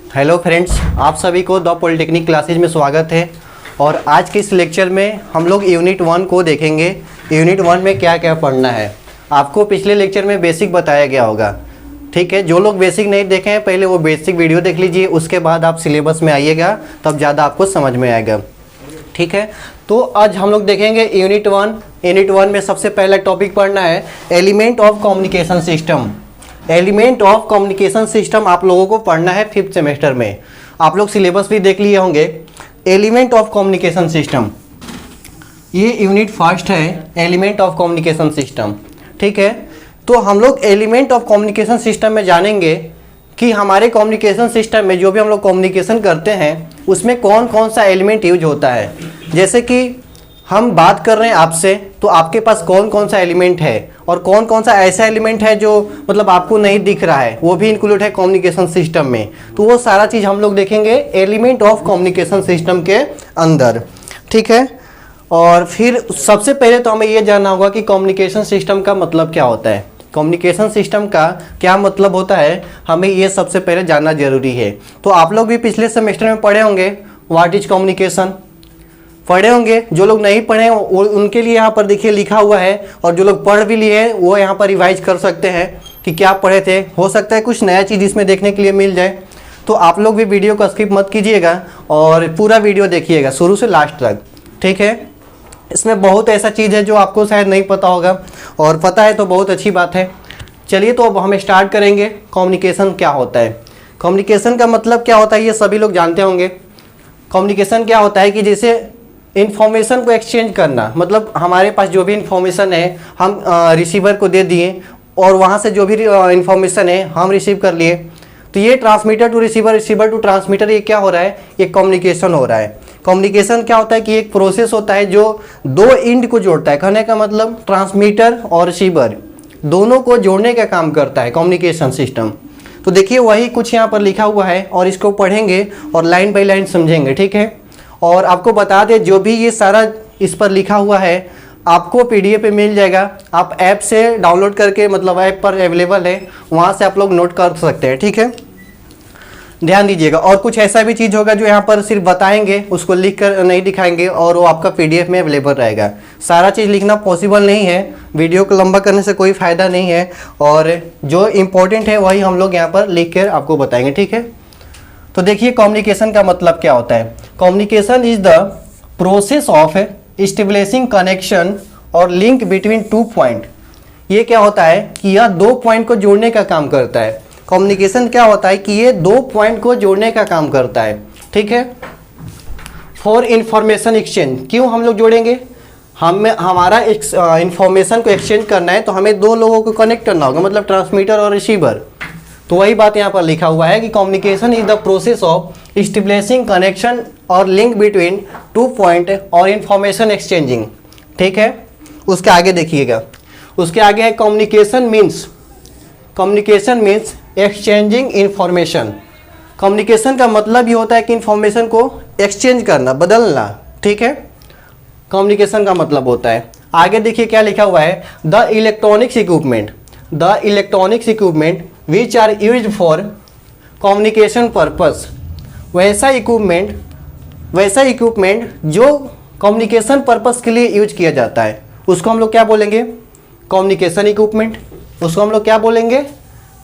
Hello friends, आप सभी को द पॉलिटेक्निक क्लासेज में स्वागत है। और आज के इस लेक्चर में हम लोग यूनिट 1 को देखेंगे। यूनिट 1 में क्या क्या पढ़ना है आपको पिछले लेक्चर में बेसिक बताया गया होगा। ठीक है, जो लोग बेसिक नहीं देखे हैं पहले वो बेसिक वीडियो देख लीजिए, उसके बाद आप सिलेबस में आइएगा, तब ज़्यादा आपको समझ में आएगा। ठीक है, तो आज हम लोग देखेंगे यूनिट 1। यूनिट 1 में सबसे पहला टॉपिक पढ़ना है element of communication system. Element of communication system आप लोगों को पढ़ना है 5th सेमेस्टर में। आप लोग सिलेबस भी देख लिए होंगे। एलिमेंट ऑफ कम्युनिकेशन सिस्टम, ये यूनिट 1 है, एलिमेंट ऑफ कम्युनिकेशन सिस्टम। ठीक है, तो हम लोग एलिमेंट ऑफ कम्युनिकेशन सिस्टम में जानेंगे कि हमारे कम्युनिकेशन सिस्टम में जो भी हम लोग कम्युनिकेशन करते हैं उसमें कौन कौन सा एलिमेंट यूज होता है। जैसे कि हम बात कर रहे हैं आपसे, तो आपके पास कौन कौन सा एलिमेंट है और कौन कौन सा ऐसा एलिमेंट है जो मतलब आपको नहीं दिख रहा है, वो भी इंक्लूड है कम्युनिकेशन सिस्टम में। तो वो सारा चीज़ हम लोग देखेंगे एलिमेंट ऑफ कम्युनिकेशन सिस्टम के अंदर। ठीक है, और फिर सबसे पहले तो हमें ये जानना होगा कि कम्युनिकेशन सिस्टम का मतलब क्या होता है। कम्युनिकेशन सिस्टम का क्या मतलब होता है, हमें ये सबसे पहले जानना जरूरी है। तो आप लोग भी पिछले सेमेस्टर में पढ़े होंगे व्हाट इज कम्युनिकेशन, पढ़े होंगे। जो लोग नहीं पढ़े हैं उनके लिए यहाँ पर देखिए लिखा हुआ है, और जो लोग पढ़ भी लिए हैं वो यहाँ पर रिवाइज कर सकते हैं कि क्या पढ़े थे। हो सकता है कुछ नया चीज़ इसमें देखने के लिए मिल जाए। तो आप लोग भी वीडियो को स्किप मत कीजिएगा और पूरा वीडियो देखिएगा शुरू से लास्ट तक। ठीक है, इसमें बहुत ऐसा चीज़ है जो आपको शायद नहीं पता होगा, और पता है तो बहुत अच्छी बात है। चलिए, तो अब हम स्टार्ट करेंगे। कम्युनिकेशन क्या होता है, कम्युनिकेशन का मतलब क्या होता है ये सभी लोग जानते होंगे। कम्युनिकेशन क्या होता है कि जैसे इन्फॉर्मेशन को एक्सचेंज करना, मतलब हमारे पास जो भी इन्फॉर्मेशन है हम रिसीवर को दे दिए और वहाँ से जो भी इन्फॉर्मेशन है हम रिसीव कर लिए। तो ये transmitter to receiver, receiver to transmitter, ये क्या हो रहा है, ये कम्युनिकेशन हो रहा है। कम्युनिकेशन क्या होता है कि एक प्रोसेस होता है जो दो इंड को जोड़ता है। कहने का मतलब ट्रांसमीटर और रिसीवर दोनों को जोड़ने का काम करता है कम्युनिकेशन सिस्टम। तो देखिए वही कुछ यहाँ पर लिखा हुआ है और इसको पढ़ेंगे और लाइन बाई लाइन समझेंगे। ठीक है, और आपको बता दें जो भी ये सारा इस पर लिखा हुआ है आपको PDF पे मिल जाएगा। आप ऐप से डाउनलोड करके, मतलब ऐप पर अवेलेबल है, वहाँ से आप लोग नोट कर सकते हैं। ठीक है, ध्यान दीजिएगा। और कुछ ऐसा भी चीज़ होगा जो यहाँ पर सिर्फ बताएंगे, उसको लिख कर नहीं दिखाएंगे, और वो आपका PDF में अवेलेबल रहेगा। सारा चीज़ लिखना पॉसिबल नहीं है, वीडियो को लंबा करने से कोई फ़ायदा नहीं है, और जो इम्पोर्टेंट है वही हम लोग यहाँ पर लिख कर आपको बताएंगे। ठीक है, तो देखिए कम्युनिकेशन का मतलब क्या होता है। Communication is the process of establishing connection और लिंक बिटवीन टू पॉइंट। ये क्या होता है कि यह दो पॉइंट को जोड़ने का काम करता है। कम्युनिकेशन क्या होता है कि ये दो पॉइंट को जोड़ने का काम करता है। ठीक है, फॉर इंफॉर्मेशन एक्सचेंज, क्यों हम लोग जोड़ेंगे, हमारा इंफॉर्मेशन को एक्सचेंज करना है तो हमें दो लोगों को कनेक्ट करना होगा, मतलब ट्रांसमीटर और रिसीवर। तो वही बात यहाँ पर लिखा हुआ है कि communication is the process of establishing connection और लिंक बिटवीन टू पॉइंट और इंफॉर्मेशन एक्सचेंजिंग। ठीक है, उसके आगे देखिएगा, उसके आगे है communication means exchanging information. Communication का मतलब ये होता है कि इंफॉर्मेशन को एक्सचेंज करना, बदलना। ठीक है, कम्युनिकेशन का मतलब होता है। आगे देखिए क्या लिखा हुआ है, the electronics equipment which are used for communication purpose। वैसा इक्विपमेंट जो कम्युनिकेशन पर्पस के लिए यूज किया जाता है उसको हम लोग क्या बोलेंगे, कम्युनिकेशन इक्विपमेंट। उसको हम लोग क्या बोलेंगे,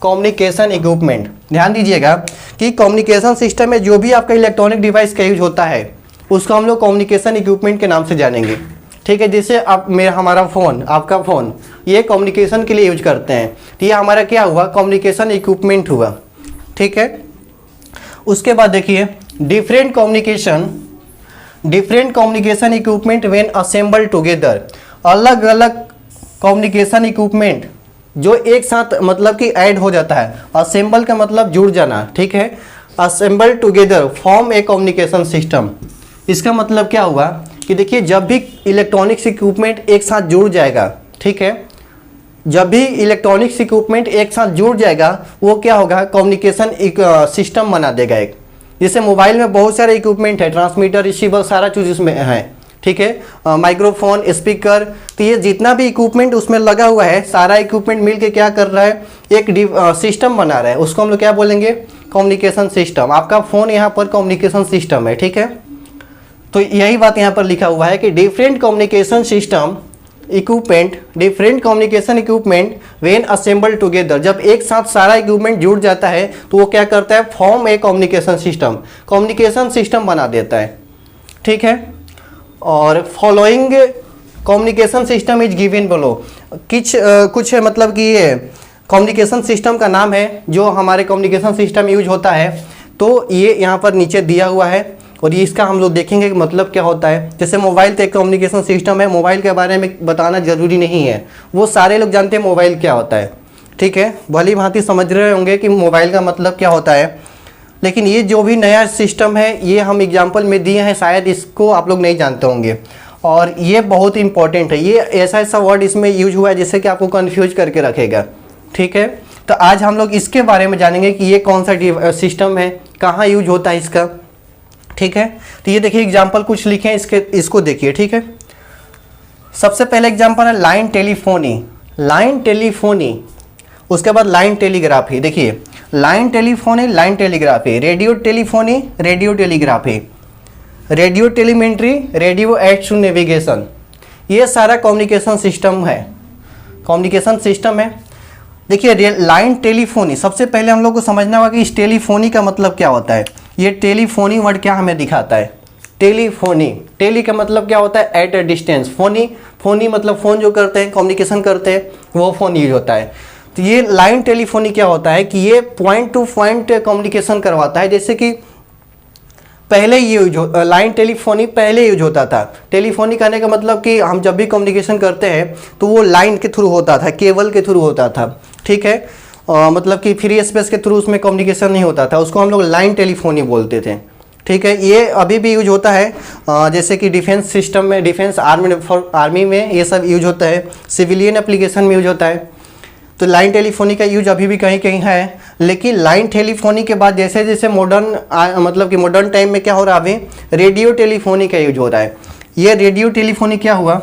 कम्युनिकेशन इक्विपमेंट। ध्यान दीजिएगा कि कम्युनिकेशन सिस्टम में जो भी आपका इलेक्ट्रॉनिक डिवाइस का यूज होता है उसको हम लोग कम्युनिकेशन इक्विपमेंट के नाम से जानेंगे। ठीक है, जैसे आप हमारा फ़ोन, आपका फ़ोन, ये कम्युनिकेशन के लिए यूज करते हैं, तो ये हमारा क्या हुआ, कम्युनिकेशन इक्विपमेंट हुआ। ठीक है, उसके बाद देखिए different communication equipment when assembled together. अलग अलग कम्युनिकेशन इक्विपमेंट जो एक साथ मतलब कि ऐड हो जाता है। असेंबल का मतलब जुड़ जाना। ठीक है, असेंबल टुगेदर फॉर्म ए कम्युनिकेशन सिस्टम। इसका मतलब क्या हुआ कि देखिए जब भी इलेक्ट्रॉनिक्स इक्विपमेंट एक साथ जुड़ जाएगा, ठीक है, जब भी इलेक्ट्रॉनिक्स इक्विपमेंट एक साथ जुड़ जाएगा वो क्या होगा, कम्युनिकेशन सिस्टम बना देगा एक। जैसे मोबाइल में बहुत सारे इक्विपमेंट है, ट्रांसमीटर, रिसीवर, सारा चीज़ इसमें है। ठीक है, माइक्रोफोन, स्पीकर, तो ये जितना भी इक्विपमेंट उसमें लगा हुआ है, सारा इक्विपमेंट मिलके क्या कर रहा है, एक सिस्टम बना रहा है। उसको हम लोग क्या बोलेंगे, कम्युनिकेशन सिस्टम। आपका फ़ोन यहाँ पर कम्युनिकेशन सिस्टम है, ठीक है। तो यही बात यहाँ पर लिखा हुआ है कि different communication system equipment, different communication equipment when assemble together, जब एक साथ सारा इक्विपमेंट जुड़ जाता है तो वो क्या करता है, फॉर्म ए कम्युनिकेशन सिस्टम बना देता है, ठीक है। और following communication system is given below, कुछ मतलब कि ये कम्युनिकेशन सिस्टम का नाम है जो हमारे कम्युनिकेशन सिस्टम यूज होता है। तो ये यहाँ पर नीचे दिया हुआ है और ये इसका हम लोग देखेंगे कि मतलब क्या होता है। जैसे मोबाइल तो एक कम्युनिकेशन सिस्टम है, मोबाइल के बारे में बताना ज़रूरी नहीं है, वो सारे लोग जानते हैं मोबाइल क्या होता है, ठीक है। भली भांति समझ रहे होंगे कि मोबाइल का मतलब क्या होता है। लेकिन ये जो भी नया सिस्टम है ये हम एग्जाम्पल में दिए हैं, शायद इसको आप लोग नहीं जानते होंगे और ये बहुत इंपॉर्टेंट है। ये ऐसा वर्ड इसमें यूज हुआ है जिससे कि आपको कन्फ्यूज करके रखेगा, ठीक है। तो आज हम लोग इसके बारे में जानेंगे कि ये कौन सा सिस्टम है, कहाँ यूज होता है इसका, ठीक है। तो ये देखिए एग्जाम्पल कुछ लिखे हैं, इसको देखिए, ठीक है। सबसे पहले एग्जाम्पल है लाइन टेलीफोनी, उसके बाद लाइन टेलीग्राफी। देखिए line telegraphy, radio telegraphy, radio telemetry, radio aids to navigation, ये सारा कम्युनिकेशन सिस्टम है। देखिए लाइन टेलीफोनी, सबसे पहले हम लोग को समझना होगा कि इस टेलीफोनी का मतलब क्या होता है। ये टेलीफोनी वर्ड क्या हमें दिखाता है, टेली का मतलब क्या होता है, एट अ डिस्टेंस। फोनी मतलब फ़ोन जो करते हैं, कम्युनिकेशन करते हैं, वो फ़ोन यूज होता है। तो ये लाइन टेलीफोनी क्या होता है कि ये पॉइंट टू पॉइंट कम्युनिकेशन करवाता है। जैसे कि पहले ये लाइन टेलीफोनी पहले यूज होता था। टेलीफोनी कहने का मतलब कि हम जब भी कम्युनिकेशन करते हैं तो वो लाइन के थ्रू होता था, केबल के थ्रू होता था, ठीक है। मतलब कि फ्री स्पेस के थ्रू उसमें कम्युनिकेशन नहीं होता था, उसको हम लोग लाइन टेलीफोनी बोलते थे, ठीक है। ये अभी भी यूज होता है, जैसे कि डिफेंस सिस्टम में, डिफेंस आर्मी में ये सब यूज होता है, सिविलियन एप्लीकेशन में यूज होता है। तो लाइन टेलीफोनी का यूज अभी भी कहीं कहीं है। लेकिन लाइन टेलीफोनी के बाद जैसे जैसे मतलब कि मॉडर्न टाइम में क्या हो रहा है, अभी रेडियो टेलीफोनी का यूज हो रहा है। ये रेडियो टेलीफोनी क्या हुआ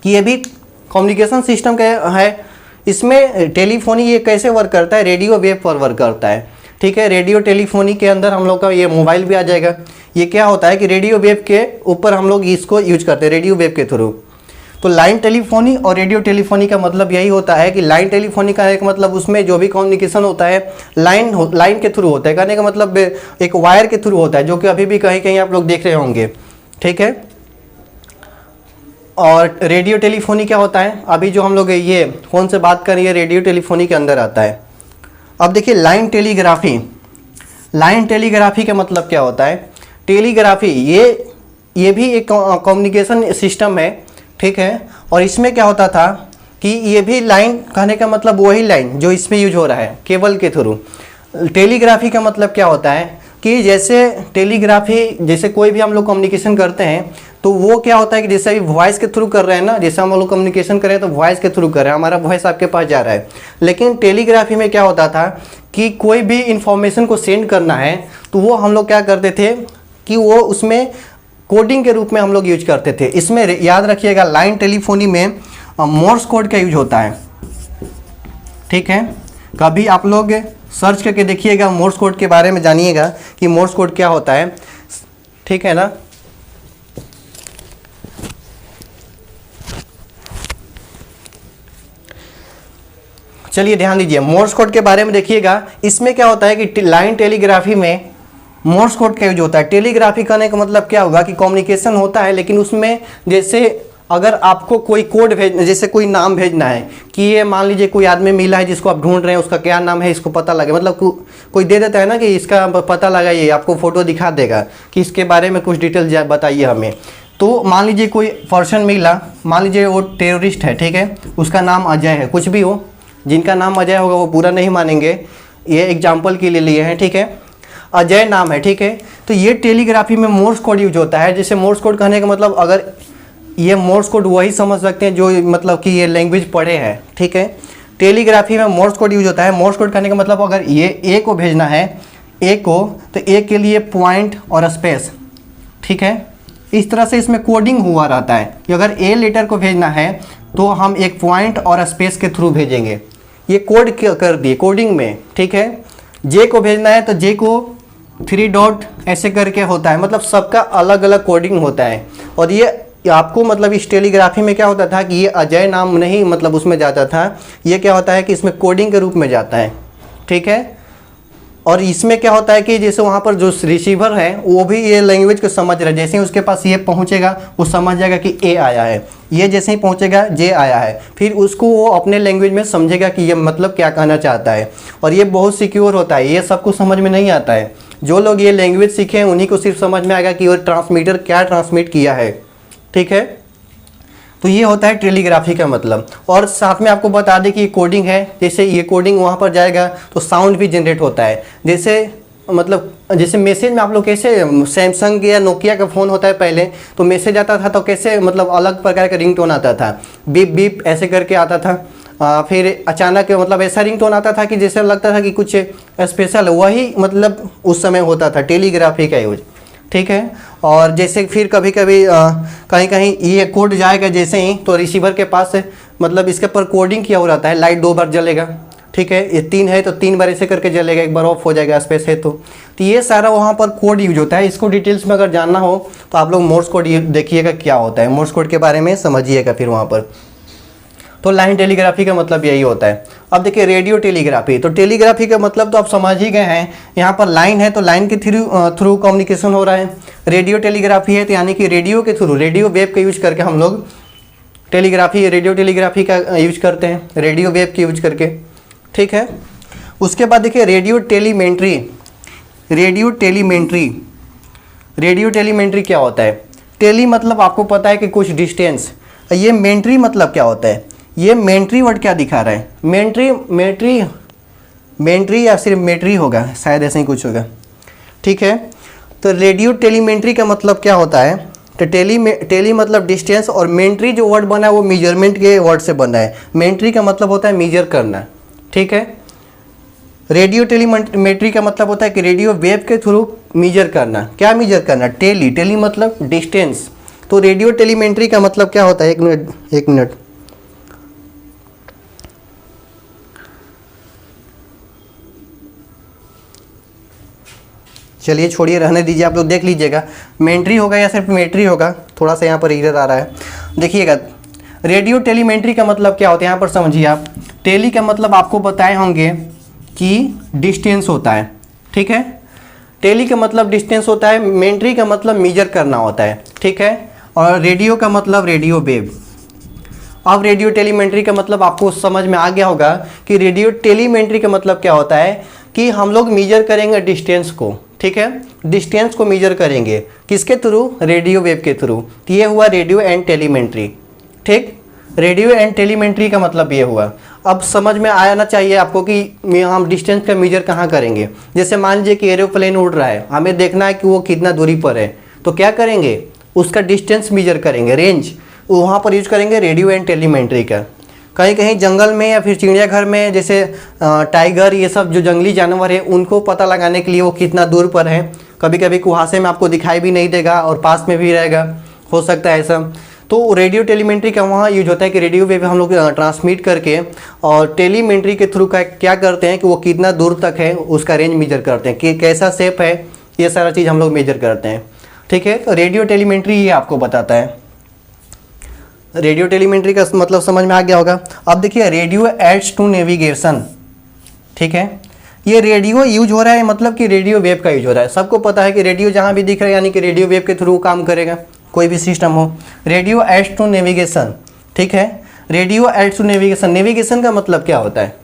कि ये भी कम्युनिकेशन सिस्टम का है। इसमें टेलीफोनी ये कैसे वर्क करता है, रेडियो वेव पर वर्क करता है, ठीक है। रेडियो टेलीफोनी के अंदर हम लोग का ये मोबाइल भी आ जाएगा। ये क्या होता है कि रेडियो वेव के ऊपर हम लोग इसको यूज करते हैं, रेडियो वेव के थ्रू। तो लाइन टेलीफोनी और रेडियो टेलीफोनी का मतलब यही होता है कि लाइन टेलीफोनी का एक मतलब उसमें जो भी कम्युनिकेशन होता है लाइन के थ्रू होता है, कहने का मतलब एक वायर के थ्रू होता है, जो कि अभी भी कहीं कहीं आप लोग देख रहे होंगे, ठीक है। और रेडियो टेलीफोनी क्या होता है, अभी जो हम लोग ये फ़ोन से बात कर रही है, रेडियो टेलीफोनी के अंदर आता है। अब देखिए लाइन टेलीग्राफी का मतलब क्या होता है। टेलीग्राफी ये भी एक कम्युनिकेशन सिस्टम है, ठीक है। और इसमें क्या होता था कि ये भी लाइन, कहने का मतलब वही लाइन जो इसमें यूज हो रहा है, केबल के थ्रू। टेलीग्राफी का मतलब क्या होता है कि जैसे कोई भी हम लोग कम्युनिकेशन करते हैं तो वो क्या होता है कि जैसे अभी वॉइस के थ्रू कर रहे हैं ना, जैसे हम लोग कम्युनिकेशन कर रहे हैं तो वॉइस के थ्रू कर रहे हैं, हमारा वॉइस आपके पास जा रहा है। लेकिन टेलीग्राफी में क्या होता था कि कोई भी इंफॉर्मेशन को सेंड करना है तो वो हम लोग क्या करते थे कि वो उसमें कोडिंग के रूप में हम लोग यूज करते थे। इसमें याद रखिएगा लाइन टेलीफोनी में मोर्स कोड का यूज होता है, ठीक है। कभी आप लोग सर्च करके देखिएगा, मोर्स कोड के बारे में जानिएगा कि मोर्स कोड क्या होता है, ठीक है ना। चलिए ध्यान दीजिए, मोर्स कोड के बारे में देखिएगा। इसमें क्या होता है कि लाइन टेलीग्राफी में मोर्स कोड का यूज होता है। टेलीग्राफी करने का मतलब क्या होगा कि कम्युनिकेशन होता है, लेकिन उसमें जैसे अगर आपको कोई कोड जैसे कोई नाम भेजना है कि ये मान लीजिए कोई आदमी मिला है जिसको आप ढूंढ रहे हैं, उसका क्या नाम है, इसको पता लगे, मतलब कोई दे देता है ना कि इसका पता लगाइए, आपको फोटो दिखा देगा कि इसके बारे में कुछ डिटेल बताइए हमें। तो मान लीजिए कोई पर्सन मिला, मान लीजिए वो टेररिस्ट है, ठीक है, उसका नाम अजय है, कुछ भी हो, जिनका नाम अजय होगा वो पूरा नहीं मानेंगे, ये एग्जाम्पल के लिए लिए हैं, ठीक है। अजय नाम है, ठीक है। तो ये टेलीग्राफी में मोर्स कोड यूज होता है। जैसे मोर्स कोड कहने का मतलब, अगर ये मोर्स कोड वही समझ सकते हैं जो मतलब कि ये लैंग्वेज पढ़े हैं, ठीक है। टेलीग्राफी में मोर्स कोड यूज होता है। मोर्स कोड कहने का मतलब अगर ये ए को भेजना है, ए को, तो ए के लिए पॉइंट और स्पेस, ठीक है, इस तरह से इसमें कोडिंग हुआ रहता है कि अगर ए लेटर को भेजना है तो हम एक पॉइंट और स्पेस के थ्रू भेजेंगे। ये कोड कर दिए कोडिंग में, ठीक है। जे को भेजना है तो जे को 3 डॉट ऐसे करके होता है, मतलब सबका अलग अलग कोडिंग होता है। और ये आपको मतलब इस टेलीग्राफी में क्या होता था कि ये अजय नाम नहीं मतलब उसमें जाता था, ये क्या होता है कि इसमें कोडिंग के रूप में जाता है, ठीक है। और इसमें क्या होता है कि जैसे वहाँ पर जो रिसीवर है वो भी ये लैंग्वेज को समझ रहा है, जैसे ही उसके पास ये पहुँचेगा वो समझ जाएगा कि ए आया है, ये जैसे ही पहुँचेगा जे आया है, फिर उसको वो अपने लैंग्वेज में समझेगा कि ये मतलब क्या कहना चाहता है। और ये बहुत सिक्योर होता है, ये सबको समझ में नहीं आता है। जो लोग ये लैंग्वेज सीखे हैं उन्हीं को सिर्फ समझ में आएगा कि वो ट्रांसमीटर क्या ट्रांसमिट किया है, ठीक है। तो ये होता है टेलीग्राफी का मतलब। और साथ में आपको बता दें कि ये कोडिंग है, जैसे ये कोडिंग वहाँ पर जाएगा तो साउंड भी जनरेट होता है। जैसे मतलब जैसे मैसेज में आप लोग कैसे सैमसंग या नोकिया का फ़ोन होता है पहले, तो मैसेज आता था तो कैसे मतलब अलग प्रकार का रिंगटोन आता था, बीप बीप ऐसे करके आता था। फिर अचानक मतलब ऐसा रिंगटोन आता था कि जैसे लगता था कि कुछ स्पेशल, वही मतलब उस समय होता था टेलीग्राफी का यूज, ठीक है। और जैसे फिर कभी कभी कहीं कहीं ये कोड जाएगा जैसे ही तो रिसीवर के पास मतलब इसके पर कोडिंग किया हो रहता है, लाइट 2 बार जलेगा, ठीक है। ये 3 है तो 3 बार ऐसे करके जलेगा, 1 बार ऑफ हो जाएगा, स्पेस है तो ये सारा वहाँ पर कोड यूज होता है। इसको डिटेल्स में अगर जानना हो तो आप लोग मोर्स कोड देखिएगा क्या होता है, मोर्स कोड के बारे में समझिएगा फिर वहाँ पर। तो लाइन टेलीग्राफी का मतलब यही होता है। अब देखिए रेडियो टेलीग्राफी, तो टेलीग्राफी का मतलब तो आप समझ ही गए हैं, यहाँ पर लाइन है तो लाइन के थ्रू कम्युनिकेशन हो रहा है। रेडियो टेलीग्राफी है तो यानी कि रेडियो के थ्रू, रेडियो वेव का यूज करके हम लोग रेडियो टेलीग्राफी का यूज करते हैं, रेडियो वेव के यूज करके, ठीक है। उसके बाद देखिए रेडियो टेलीमेंट्री। रेडियो टेलीमेंट्री क्या होता है? टेली मतलब आपको पता है कि कुछ डिस्टेंस, ये मेंट्री मतलब क्या होता है? ये मेंट्री वर्ड क्या दिखा रहा है? मेंट्री या सिर्फ मेट्री होगा, शायद ऐसे ही कुछ होगा, ठीक है। तो रेडियो टेलीमेंट्री का मतलब क्या होता है? तो टेली मतलब डिस्टेंस, और मेंट्री जो वर्ड बना है वो मेजरमेंट के वर्ड से बना है। मेंट्री का मतलब होता है मेजर करना, ठीक है। रेडियो टेलीमेट्री का मतलब होता है कि रेडियो वेव के थ्रू मेजर करना। क्या मेजर करना? टेली मतलब डिस्टेंस। तो रेडियो टेलीमेंट्री का मतलब क्या होता है? एक मिनट चलिए छोड़िए, रहने दीजिए, आप लोग देख लीजिएगा मेंट्री होगा या सिर्फ मेट्री होगा, थोड़ा सा यहाँ पर एरर आ रहा है, देखिएगा। रेडियो टेलीमेंट्री का मतलब क्या होता है यहाँ पर समझिए आप। टेली का मतलब आपको बताए होंगे कि डिस्टेंस होता है, ठीक है। टेली का मतलब डिस्टेंस होता है, मेंट्री का मतलब मेजर करना होता है, ठीक है। और रेडियो का मतलब रेडियो वेव। अब रेडियो टेलीमेंट्री का मतलब आपको समझ में आ गया होगा कि रेडियो टेलीमेंट्री का मतलब क्या होता है कि हम लोग मेजर करेंगे डिस्टेंस को, ठीक है। डिस्टेंस को मेजर करेंगे किसके थ्रू? रेडियो वेव के थ्रू। तो ये हुआ रेडियो एंड टेलीमेंट्री, ठीक। रेडियो एंड टेलीमेंट्री का मतलब ये हुआ। अब समझ में आना चाहिए आपको कि हम डिस्टेंस का मेजर कहाँ करेंगे। जैसे मान लीजिए कि एरोप्लेन उड़ रहा है, हमें देखना है कि वो कितना दूरी पर है, तो क्या करेंगे? उसका डिस्टेंस मेजर करेंगे, रेंज, वहाँ पर यूज करेंगे रेडियो एंड टेलीमेंट्री का। कहीं कहीं जंगल में या फिर चिड़ियाघर में जैसे टाइगर, ये सब जो जंगली जानवर है, उनको पता लगाने के लिए वो कितना दूर पर है। कभी कभी कुहासे में आपको दिखाई भी नहीं देगा और पास में भी रहेगा, हो सकता है ऐसा। तो रेडियो टेलीमेंट्री का वहाँ यूज होता है कि रेडियो वेव हम लोग ट्रांसमिट करके, और टेलीमेंट्री के थ्रू का क्या करते हैं कि वो कितना दूर तक है उसका रेंज मेजर करते हैं, कि कैसा शेप है, ये सारा चीज़ हम लोग मेजर करते हैं, ठीक है। तो रेडियो टेलीमेंट्री ये आपको बताता है। रेडियो टेलीमेंट्री का मतलब समझ में आ गया होगा। अब देखिए रेडियो एड्स टू नेविगेशन, ठीक है। ये रेडियो यूज हो रहा है मतलब कि रेडियो वेव का यूज हो रहा है। सबको पता है कि रेडियो जहाँ भी दिख रहा है यानी कि रेडियो वेव के थ्रू काम करेगा, कोई भी सिस्टम हो। रेडियो एड्स टू नेविगेशन, ठीक है। Radio aids to navigation, navigation का मतलब क्या होता है?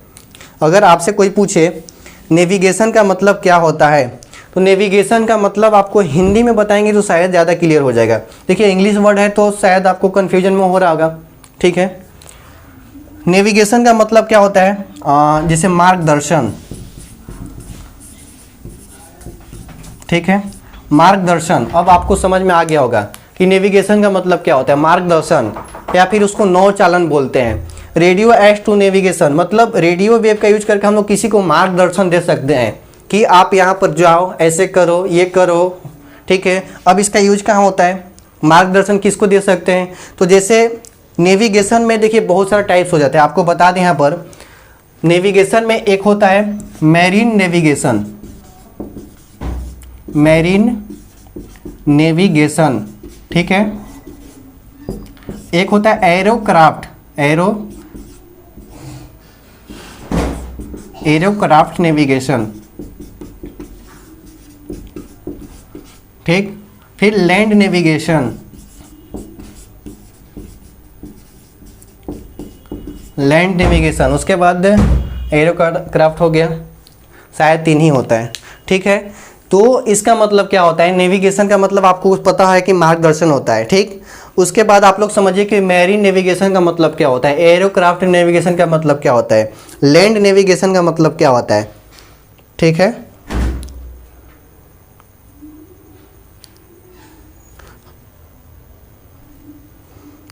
अगर आपसे कोई पूछे नेविगेशन का मतलब क्या होता है, तो नेविगेशन का मतलब आपको हिंदी में बताएंगे तो शायद ज़्यादा क्लियर हो जाएगा। देखिए इंग्लिश वर्ड है तो शायद आपको कन्फ्यूजन में हो रहा होगा, ठीक है। नेविगेशन का मतलब क्या होता है? जैसे मार्गदर्शन, ठीक है, मार्गदर्शन। अब आपको समझ में आ गया होगा कि नेविगेशन का मतलब क्या होता है, मार्गदर्शन, या फिर उसको नौ चालन बोलते हैं। रेडियो एड्स टू नेविगेशन मतलब रेडियो वेव का यूज करके हम लोग किसी को मार्गदर्शन दे सकते हैं कि आप यहाँ पर जाओ, ऐसे करो, ये करो, ठीक है। अब इसका यूज कहाँ होता है? मार्गदर्शन किसको दे सकते हैं? तो जैसे नेविगेशन में देखिए बहुत सारा टाइप्स हो जाते हैं, आपको बता दें यहाँ पर। नेविगेशन में एक होता है मैरीन नेविगेशन, मैरीन नेविगेशन, ठीक है। एक होता है एरोक्राफ्ट, एरोक्राफ्ट नेविगेशन, ठीक। फिर लैंड नेविगेशन, लैंड नेविगेशन, उसके बाद एरोक्राफ्ट हो गया, शायद 3 ही होता है, ठीक है। तो इसका मतलब क्या होता है? नेविगेशन का मतलब आपको पता है कि मार्गदर्शन होता है, ठीक। उसके बाद आप लोग समझिए कि मैरीन नेविगेशन का मतलब क्या होता है, एरोक्राफ्ट नेविगेशन का मतलब क्या होता है, लैंड नेविगेशन का मतलब क्या होता है, ठीक है।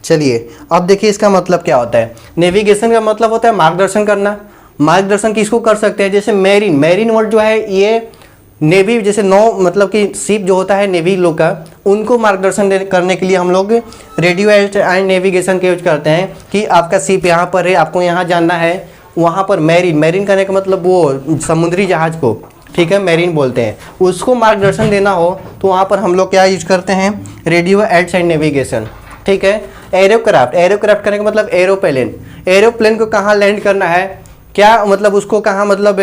चलिए अब देखिए इसका मतलब क्या होता है। नेविगेशन का मतलब होता है मार्गदर्शन करना। मार्गदर्शन किसको कर सकते हैं? जैसे मैरीन, मैरीन वर्ड जो है ये नेवी, जैसे नौ मतलब कि शिप जो होता है नेवी लोग का, उनको मार्गदर्शन करने के लिए हम लोग रेडियो एंड नेविगेशन का यूज करते हैं कि आपका शिप यहाँ पर है, आपको यहाँ जाना है, वहाँ पर मैरीन, मैरीन करने का मतलब वो समुद्री जहाज को, ठीक है, मैरीन बोलते हैं, उसको मार्गदर्शन देना हो तो वहाँ पर हम लोग क्या यूज करते हैं? रेडियो एड्स एंड नेविगेशन, ठीक है। एरोक्राफ्ट, एरोक्राफ्ट करने का मतलब एरोप्लेन, एरोप्लेन को कहाँ लैंड करना है, क्या मतलब उसको कहाँ मतलब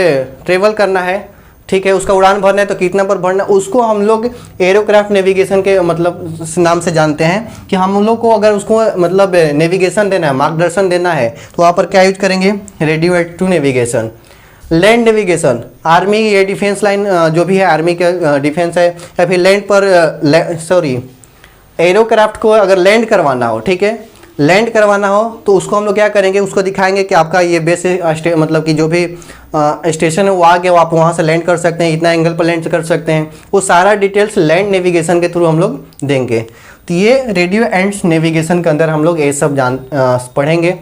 ट्रेवल करना है, ठीक है, उसका उड़ान भरना है तो कितना पर भरना, उसको हम लोग एरोक्राफ्ट नेविगेशन के मतलब नाम से जानते हैं कि हम लोग को अगर उसको मतलब नेविगेशन देना है, मार्गदर्शन देना है तो वहाँ पर क्या यूज करेंगे? Radio to navigation. Land navigation, army ये डिफेंस लाइन जो भी है आर्मी का डिफेंस है, या फिर लैंड पर एरोक्राफ्ट को अगर लैंड करवाना हो, ठीक है, लैंड करवाना हो तो उसको हम लोग क्या करेंगे? उसको दिखाएंगे कि आपका ये बेस मतलब कि जो भी स्टेशन है वो आ गया, आप वहाँ से लैंड कर सकते हैं, इतना एंगल पर लैंड कर सकते हैं, वो सारा डिटेल्स लैंड नेविगेशन के थ्रू हम लोग देंगे। तो ये रेडियो एंड्स नेविगेशन के अंदर हम लोग ये सब पढ़ेंगे,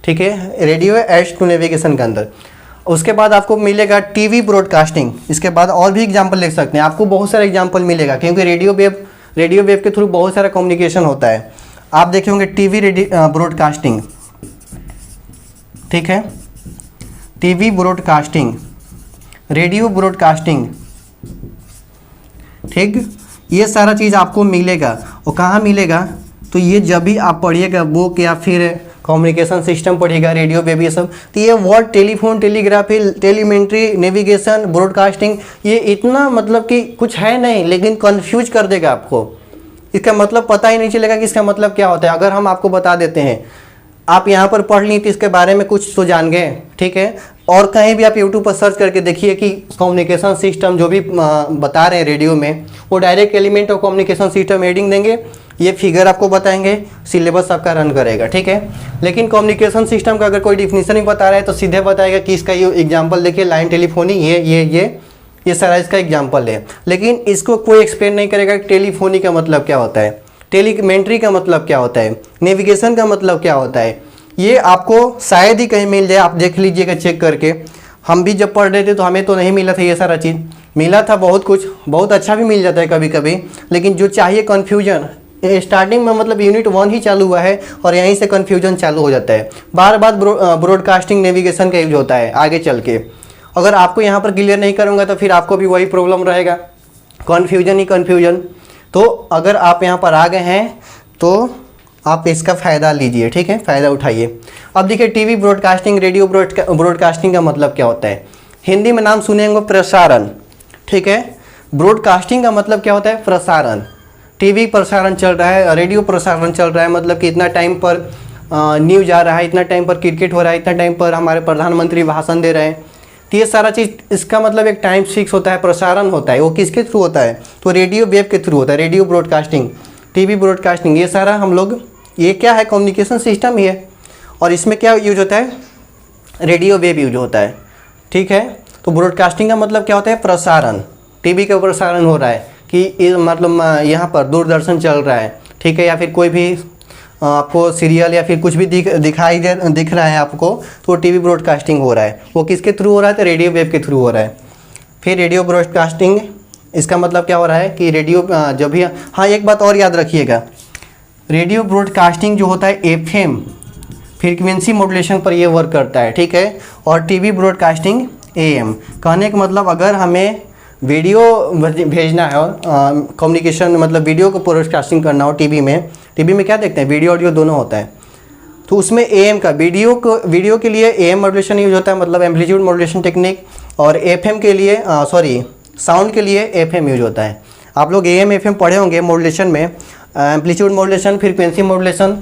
ठीक है, रेडियो एंड्स टू नेविगेशन के अंदर। उसके बाद आपको मिलेगा टीवी ब्रॉडकास्टिंग, इसके बाद और भी एग्जाम्पल लिख सकते हैं, आपको बहुत सारा एग्जाम्पल मिलेगा क्योंकि रेडियो वेव के थ्रू बहुत सारा कम्युनिकेशन होता है। आप देखे होंगे टीवी ब्रॉडकास्टिंग, ठीक है, टीवी ब्रॉडकास्टिंग, रेडियो ब्रॉडकास्टिंग, ठीक, ये सारा चीज़ आपको मिलेगा। और कहाँ मिलेगा? तो ये जब भी आप पढ़िएगा बुक या फिर कम्युनिकेशन सिस्टम पढ़िएगा, रेडियो वेव, ये सब, तो ये word telephone, telegraphy, telemetry, navigation, broadcasting, ये इतना मतलब कि कुछ है नहीं, लेकिन कंफ्यूज कर देगा आपको। इसका मतलब पता ही नहीं चलेगा कि इसका मतलब क्या होता है। अगर हम आपको बता देते हैं, आप यहाँ पर पढ़ ली तो इसके बारे में कुछ तो जान गए, ठीक है, और कहीं भी आप यूट्यूब पर सर्च करके देखिए कि कम्युनिकेशन सिस्टम जो भी बता रहे हैं रेडियो में, वो direct element of communication system heading देंगे, ये फिगर आपको बताएंगे, सिलेबस आपका रन करेगा, ठीक है। लेकिन कम्युनिकेशन सिस्टम का अगर कोई डिफिनीशन ही बता रहा है तो सीधे बताएगा कि इसका ये एग्जाम्पल देखिए, लाइन टेलीफोनी, ये सारा इसका एग्जाम्पल है, लेकिन इसको कोई एक्सप्लेन नहीं करेगा कि टेलीफोनी का मतलब क्या होता है, टेलीमेंट्री का मतलब क्या होता है, नेविगेशन का मतलब क्या होता है। ये आपको शायद ही कहीं मिल जाए, आप देख लीजिएगा चेक करके। हम भी जब पढ़ रहे थे तो हमें तो नहीं मिला था ये सारा चीज़, मिला था बहुत कुछ, बहुत अच्छा भी मिल जाता है कभी कभी, लेकिन जो चाहिए कन्फ्यूजन, स्टार्टिंग में मतलब यूनिट 1 ही चालू हुआ है और यहीं से कन्फ्यूजन चालू हो जाता है। बार बार ब्रॉडकास्टिंग नेविगेशन का यूज होता है आगे चल के। अगर आपको यहाँ पर क्लियर नहीं करूँगा तो फिर आपको भी वही प्रॉब्लम रहेगा, कन्फ्यूजन ही कन्फ्यूजन। तो अगर आप यहाँ पर आ गए हैं तो आप इसका फ़ायदा लीजिए, ठीक है, फ़ायदा उठाइए। अब देखिए टीवी ब्रॉडकास्टिंग, रेडियो ब्रॉडकास्टिंग का मतलब क्या होता है। हिंदी में नाम सुने होंगे प्रसारण, ठीक है, ब्रॉडकास्टिंग का मतलब क्या होता है? प्रसारण। टीवी प्रसारण चल रहा है, रेडियो प्रसारण चल रहा है, मतलब कि इतना टाइम पर न्यूज आ रहा है, इतना टाइम पर क्रिकेट हो रहा है, इतना टाइम पर हमारे प्रधानमंत्री भाषण दे रहे हैं। तो ये सारा चीज़, इसका मतलब एक टाइम फिक्स होता है, प्रसारण होता है, वो किसके थ्रू होता है? तो रेडियो वेव के थ्रू होता है, रेडियो ब्रॉडकास्टिंग, टीवी ब्रॉडकास्टिंग, ये सारा हम लोग, ये क्या है? कम्युनिकेशन सिस्टम ही है। और इसमें क्या यूज होता है? रेडियो वेव यूज होता है, ठीक है। तो ब्रॉडकास्टिंग का मतलब क्या होता है? प्रसारण। टीवी का प्रसारण हो रहा है कि मतलब यहाँ पर दूरदर्शन चल रहा है, ठीक है, या फिर कोई भी आपको सीरियल या फिर कुछ भी दिख रहा है आपको, तो टीवी ब्रॉडकास्टिंग हो रहा है। वो किसके थ्रू हो रहा है? तो रेडियो वेव के थ्रू हो रहा है। फिर रेडियो ब्रॉडकास्टिंग, इसका मतलब क्या हो रहा है कि रेडियो जब भी, हाँ एक बात और याद रखिएगा, रेडियो ब्रॉडकास्टिंग जो होता है एफएम फ्रीक्वेंसी मॉड्यूलेशन पर ये वर्क करता है, ठीक है। और टीवी ब्रॉडकास्टिंग एएम। कहने का मतलब अगर हमें वीडियो भेजना है कम्युनिकेशन मतलब वीडियो को ब्रॉडकास्टिंग करना हो टीवी में क्या देखते हैं, वीडियो ऑडियो दोनों होता है, तो उसमें एएम का वीडियो के लिए एएम मॉड्यूलेशन यूज होता है, मतलब एम्पलीट्यूड मॉड्यूलेशन टेक्निक। और एफएम के लिए साउंड के लिए एफएम यूज होता है। आप लोग एएम एफएम पढ़े होंगे मॉड्यूलेशन में, एम्पलीट्यूड मॉड्यूलेशन, फ्रीक्वेंसी मॉड्यूलेशन,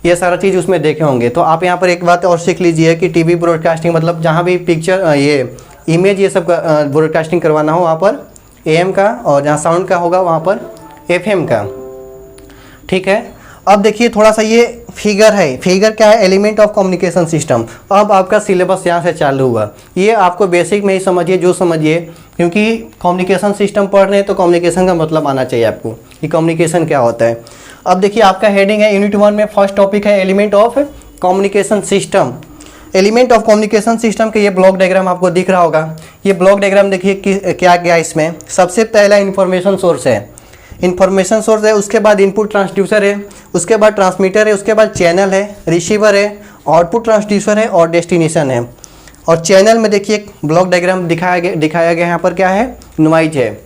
ये सारा चीज़ उसमें देखे होंगे। तो आप यहाँ पर एक बात और सीख लीजिए कि टीवी ब्रॉडकास्टिंग मतलब जहाँ भी पिक्चर ये इमेज ये सब का ब्रॉडकास्टिंग करवाना हो वहाँ पर एएम का, और जहाँ साउंड का होगा वहाँ पर एफएम का, ठीक है। अब देखिए थोड़ा सा ये फिगर है, फिगर क्या है, एलिमेंट ऑफ कम्युनिकेशन सिस्टम। अब आपका सिलेबस यहाँ से चालू हुआ, ये आपको बेसिक में ही समझिए जो समझिए, क्योंकि कम्युनिकेशन सिस्टम पढ़ रहे हैं तो कम्युनिकेशन का मतलब आना चाहिए आपको कि कम्युनिकेशन क्या होता है। अब देखिए आपका हेडिंग है यूनिट 1 में फर्स्ट टॉपिक है element of communication system. Element of communication system के ये ब्लॉक डायग्राम आपको दिख रहा होगा। ये ब्लॉक डायग्राम देखिए क्या क्या इसमें। सबसे पहला इंफॉर्मेशन सोर्स है, इंफॉर्मेशन सोर्स है, उसके बाद इनपुट ट्रांसड्यूसर है, उसके बाद ट्रांसमीटर है, उसके बाद चैनल है, रिसीवर है, आउटपुट ट्रांसड्यूसर है और डेस्टिनेशन है। और चैनल में देखिए एक ब्लॉक डायग्राम दिखाया गया यहाँ पर क्या है, नॉइज है।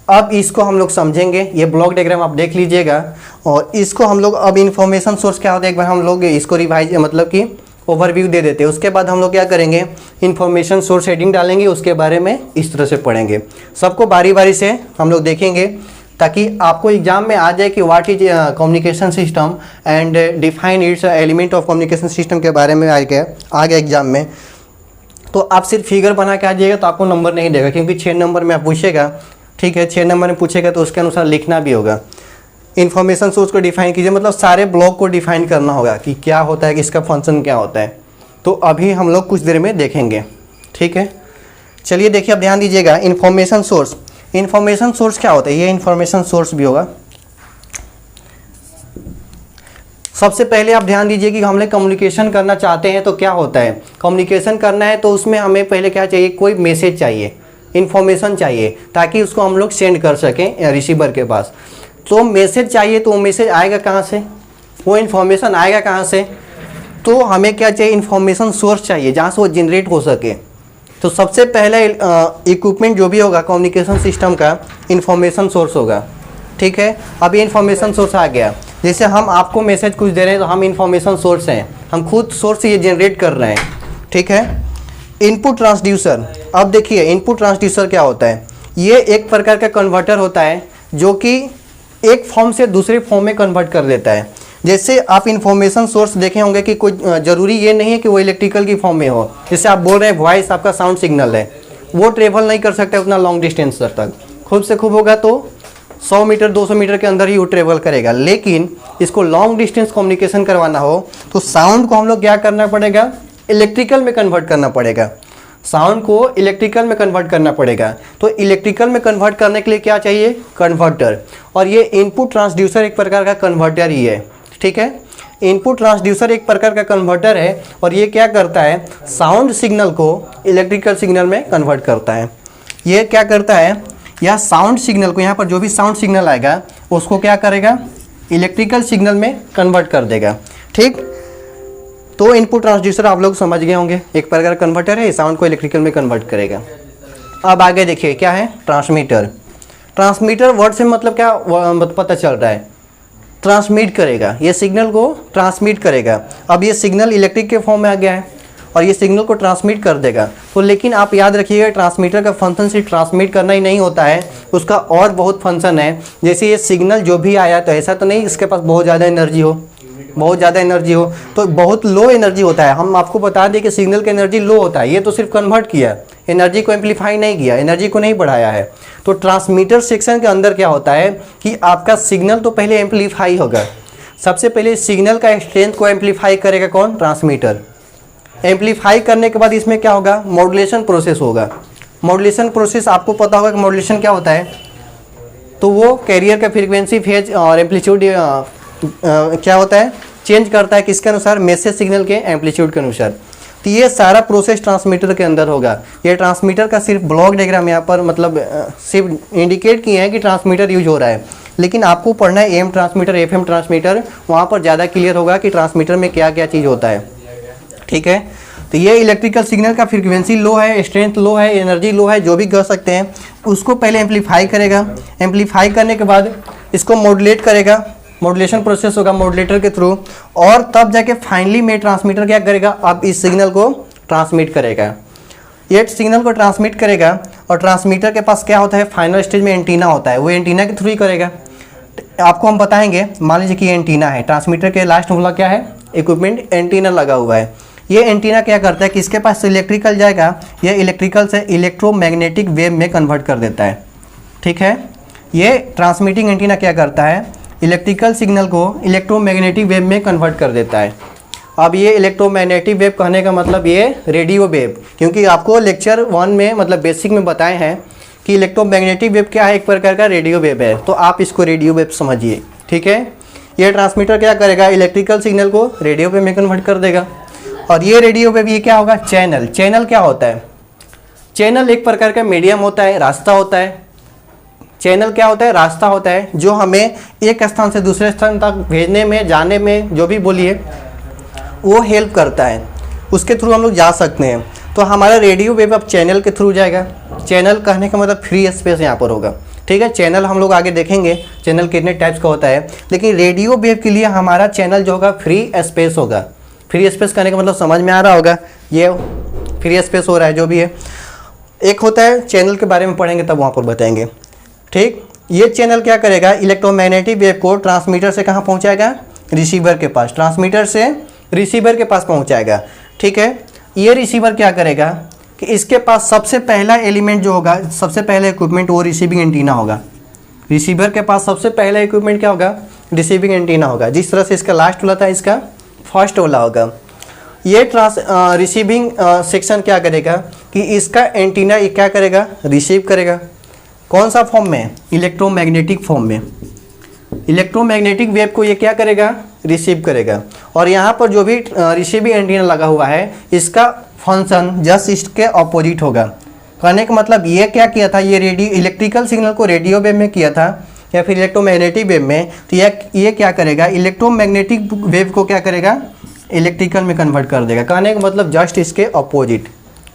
अब इसको हम लोग समझेंगे, ये ब्लॉक डायग्राम आप देख लीजिएगा और इसको हम लोग अब इंफॉर्मेशन सोर्स क्या होता है एक बार हम लोग इसको रिवाइज मतलब कि ओवरव्यू दे देते हैं। उसके बाद हम लोग क्या करेंगे, इंफॉर्मेशन सोर्स हेडिंग डालेंगे, उसके बारे में इस तरह से पढ़ेंगे। सबको बारी बारी से हम लोग देखेंगे ताकि आपको एग्जाम में आ जाए कि what is communication system and define it's element of communication system के बारे में आ गया एग्जाम में। तो आप सिर्फ फिगर बना के आ जाइएगा तो आपको नंबर नहीं देगा, क्योंकि 6 नंबर में आप पूछेगा, ठीक है, 6 नंबर में पूछेगा तो उसके अनुसार लिखना भी होगा। इन्फॉर्मेशन सोर्स को डिफाइन कीजिए, मतलब सारे ब्लॉक को डिफाइन करना होगा कि क्या होता है, कि इसका फंक्शन क्या होता है। तो अभी हम लोग कुछ देर में देखेंगे, ठीक है। चलिए देखिए, अब ध्यान दीजिएगा, इन्फॉर्मेशन सोर्स। इन्फॉर्मेशन सोर्स क्या होता है, ये इन्फॉर्मेशन सोर्स भी होगा। सबसे पहले आप ध्यान दीजिए कि हम लोग कम्युनिकेशन करना चाहते हैं तो क्या होता है, कम्युनिकेशन करना है तो उसमें हमें पहले क्या चाहिए, कोई मैसेज चाहिए, इन्फॉर्मेशन चाहिए, ताकि उसको हम लोग सेंड कर सकें रिसीवर के पास। तो मैसेज चाहिए, तो वो मैसेज आएगा कहाँ से, वो इन्फॉर्मेशन आएगा कहाँ से, तो हमें क्या चाहिए, इन्फॉर्मेशन सोर्स चाहिए जहाँ से वो जनरेट हो सके। तो सबसे पहले इक्विपमेंट जो भी होगा कम्युनिकेशन सिस्टम का, इन्फॉर्मेशन सोर्स होगा, ठीक है। अब ये इन्फॉर्मेशन सोर्स आ गया, जैसे हम आपको मैसेज कुछ दे रहे हैं तो हम इन्फॉर्मेशन सोर्स हैं, हम खुद सोर्स ये जनरेट कर रहे हैं, ठीक है। इनपुट ट्रांसड्यूसर, अब देखिए इनपुट ट्रांसड्यूसर क्या होता है, ये एक प्रकार का कन्वर्टर होता है जो कि एक फॉर्म से दूसरे फॉर्म में कन्वर्ट कर देता है। जैसे आप इन्फॉर्मेशन सोर्स देखे होंगे कि कोई ज़रूरी ये नहीं है कि वो इलेक्ट्रिकल की फॉर्म में हो। जैसे आप बोल रहे हैं वॉइस आपका साउंड सिग्नल है, वो ट्रेवल नहीं कर सकता उतना लॉन्ग डिस्टेंस तक, खूब से खूब होगा तो 100 मीटर 200 मीटर के अंदर ही वो ट्रेवल करेगा। लेकिन इसको लॉन्ग डिस्टेंस कम्युनिकेशन करवाना हो तो साउंड को हम लोग क्या करना पड़ेगा, इलेक्ट्रिकल में कन्वर्ट करना पड़ेगा, साउंड को इलेक्ट्रिकल में कन्वर्ट करना पड़ेगा। तो इलेक्ट्रिकल में कन्वर्ट करने के लिए क्या चाहिए, कन्वर्टर। और ये इनपुट ट्रांसड्यूसर एक प्रकार का कन्वर्टर ही है, ठीक है। इनपुट ट्रांसड्यूसर एक प्रकार का कन्वर्टर है और ये क्या करता है, साउंड सिग्नल को इलेक्ट्रिकल सिग्नल में कन्वर्ट करता है। ये क्या करता है, यह साउंड सिग्नल को, यहाँ पर जो भी साउंड सिग्नल आएगा उसको क्या करेगा, इलेक्ट्रिकल सिग्नल में कन्वर्ट कर देगा, ठीक। तो इनपुट ट्रांसड्यूसर आप लोग समझ गए होंगे, एक प्रकार का कन्वर्टर है, साउंड को इलेक्ट्रिकल में कन्वर्ट करेगा। अब आगे देखिए क्या है, ट्रांसमीटर। ट्रांसमीटर वर्ड से मतलब क्या पता चल रहा है, ट्रांसमिट करेगा, ये सिग्नल को ट्रांसमिट करेगा। अब ये सिग्नल इलेक्ट्रिक के फॉर्म में आ गया है और ये सिग्नल को ट्रांसमिट कर देगा। तो लेकिन आप याद रखिएगा, ट्रांसमीटर का फंक्शन सिर्फ ट्रांसमिट करना ही नहीं होता है, उसका और बहुत फंक्शन है। जैसे ये सिग्नल जो भी आया तो ऐसा तो नहीं इसके पास बहुत ज़्यादा एनर्जी हो, बहुत ज़्यादा एनर्जी हो, तो बहुत लो एनर्जी होता है। हम आपको बता दें कि सिग्नल की एनर्जी लो होता है, ये तो सिर्फ कन्वर्ट किया, एनर्जी को एम्पलीफाई नहीं किया, एनर्जी को नहीं बढ़ाया है। तो ट्रांसमीटर सेक्शन के अंदर क्या होता है कि आपका सिग्नल तो पहले एम्पलीफाई होगा, सबसे पहले सिग्नल का स्ट्रेंथ को एम्पलीफाई करेगा कौन, ट्रांसमीटर। एम्पलीफाई करने के बाद इसमें क्या होगा, मॉड्यूलेशन प्रोसेस होगा। मॉड्यूलेशन प्रोसेस आपको पता होगा कि मॉड्यूलेशन क्या होता है, तो वो कैरियर का फ्रीक्वेंसी, फेज और एम्पलीट्यूड क्या होता है, चेंज करता है किसके अनुसार, मैसेज सिग्नल के एम्पलीट्यूड के अनुसार। तो ये सारा प्रोसेस ट्रांसमीटर के अंदर होगा। ये ट्रांसमीटर का सिर्फ ब्लॉक डायग्राम यहाँ पर मतलब सिर्फ इंडिकेट किए हैं कि ट्रांसमीटर यूज हो रहा है, लेकिन आपको पढ़ना है एम ट्रांसमीटर, एफएम ट्रांसमीटर, वहाँ पर ज़्यादा क्लियर होगा कि ट्रांसमीटर में क्या क्या चीज़ होता है। ठीक है, तो ये इलेक्ट्रिकल सिग्नल का फ्रीक्वेंसी लो है, स्ट्रेंथ लो है, एनर्जी लो है, जो भी कह सकते हैं, उसको पहले एम्पलीफाई करेगा। एम्पलीफाई करने के बाद इसको मॉड्यूलेट करेगा, मॉड्यूलेशन प्रोसेस होगा मॉड्यूलेटर के थ्रू, और तब जाके फाइनली में ट्रांसमीटर क्या करेगा, अब इस सिग्नल को ट्रांसमिट करेगा। ये सिग्नल को ट्रांसमिट करेगा और ट्रांसमीटर के पास क्या होता है, फाइनल स्टेज में एंटीना होता है, वो एंटीना के थ्रू ही करेगा। आपको हम बताएंगे, मान लीजिए कि ये एंटीना है, ट्रांसमीटर के लास्ट वाला क्या है, इक्विपमेंट एंटीना लगा हुआ है। ये एंटीना क्या करता है कि इसके पास इलेक्ट्रिकल जाएगा, ये इलेक्ट्रिकल से इलेक्ट्रोमैग्नेटिक वेव में कन्वर्ट कर देता है। ठीक है, ये ट्रांसमिटिंग एंटीना क्या करता है, इलेक्ट्रिकल सिग्नल को इलेक्ट्रोमैग्नेटिक वेव में कन्वर्ट कर देता है। अब ये इलेक्ट्रोमैग्नेटिक वेव कहने का मतलब ये रेडियो वेव, क्योंकि आपको लेक्चर 1 में मतलब बेसिक में बताए हैं कि इलेक्ट्रोमैग्नेटिक वेव क्या है, एक प्रकार का रेडियो वेव है, तो आप इसको रेडियो वेव समझिए। ठीक है, ये ट्रांसमीटर क्या करेगा, इलेक्ट्रिकल सिग्नल को रेडियो वेव में कन्वर्ट कर देगा। और ये रेडियो वेव ये क्या होगा, चैनल। चैनल क्या होता है, चैनल एक प्रकार का मीडियम होता है, रास्ता होता है। चैनल क्या होता है, रास्ता होता है, जो हमें एक स्थान से दूसरे स्थान तक भेजने में, जाने में, जो भी बोलिए, वो हेल्प करता है, उसके थ्रू हम लोग जा सकते हैं। तो हमारा रेडियो वेव अब चैनल के थ्रू जाएगा। चैनल कहने का मतलब फ्री स्पेस यहाँ पर होगा। ठीक है, चैनल हम लोग आगे देखेंगे चैनल कितने टाइप्स का होता है, लेकिन रेडियो वेव के लिए हमारा चैनल जो होगा फ्री स्पेस होगा। फ्री स्पेस कहने का मतलब समझ में आ रहा होगा, ये फ्री स्पेस हो रहा है जो भी है। एक होता है, चैनल के बारे में पढ़ेंगे तब वहाँ पर बताएंगे। ठीक, ये चैनल क्या करेगा, इलेक्ट्रोमैग्नेटिक वेव को ट्रांसमीटर से कहाँ पहुँचाएगा, रिसीवर के पास, ट्रांसमीटर से रिसीवर के पास पहुँचाएगा। ठीक है, ये रिसीवर क्या करेगा कि इसके पास सबसे पहला एलिमेंट जो होगा, सबसे पहला इक्विपमेंट वो रिसीविंग एंटीना होगा। रिसीवर के पास सबसे पहला इक्विपमेंट क्या होगा, रिसीविंग एंटीना होगा। जिस तरह से इसका लास्ट वाला था, इसका फर्स्ट वाला होगा। ये रिसीविंग सेक्शन क्या करेगा कि इसका एंटीना ये क्या करेगा, रिसीव करेगा। कौन सा फॉर्म में, इलेक्ट्रोमैग्नेटिक फॉर्म में। इलेक्ट्रोमैग्नेटिक वेव को ये क्या करेगा, रिसीव करेगा। और यहाँ पर जो भी रिसीविंग एंटीना लगा हुआ है, इसका फंक्शन जस्ट इसके ऑपोजिट होगा। कहने का मतलब ये क्या किया था, ये रेडियो इलेक्ट्रिकल सिग्नल को रेडियो वेव में किया था या फिर इलेक्ट्रोमैग्नेटिक वेव में, तो ये क्या करेगा, इलेक्ट्रोमैग्नेटिक वेव को क्या करेगा, इलेक्ट्रिकल में कन्वर्ट कर देगा। कहने का मतलब जस्ट इसके ऑपोजिट।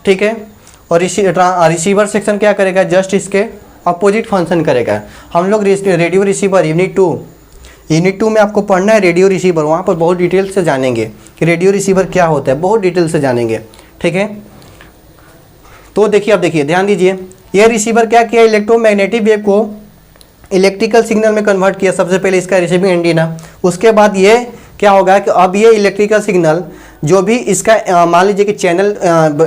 ठीक है, और रिसीवर सेक्शन क्या करेगा, जस्ट इसके अपोजिट फंक्शन करेगा। हम लोग रेडियो रिसीवर यूनिट 2 में आपको पढ़ना है रेडियो रिसीवर, वहाँ पर बहुत डिटेल से जानेंगे कि रेडियो रिसीवर क्या होता है, बहुत डिटेल से जानेंगे। ठीक है, तो देखिए, अब देखिए, ध्यान दीजिए, ये रिसीवर क्या किया, इलेक्ट्रोमैग्नेटिक वेव को इलेक्ट्रिकल सिग्नल में कन्वर्ट किया, सबसे पहले इसका रिसीविंग एंटीना। उसके बाद ये क्या होगा कि अब ये इलेक्ट्रिकल सिग्नल जो भी इसका मान लीजिए कि चैनल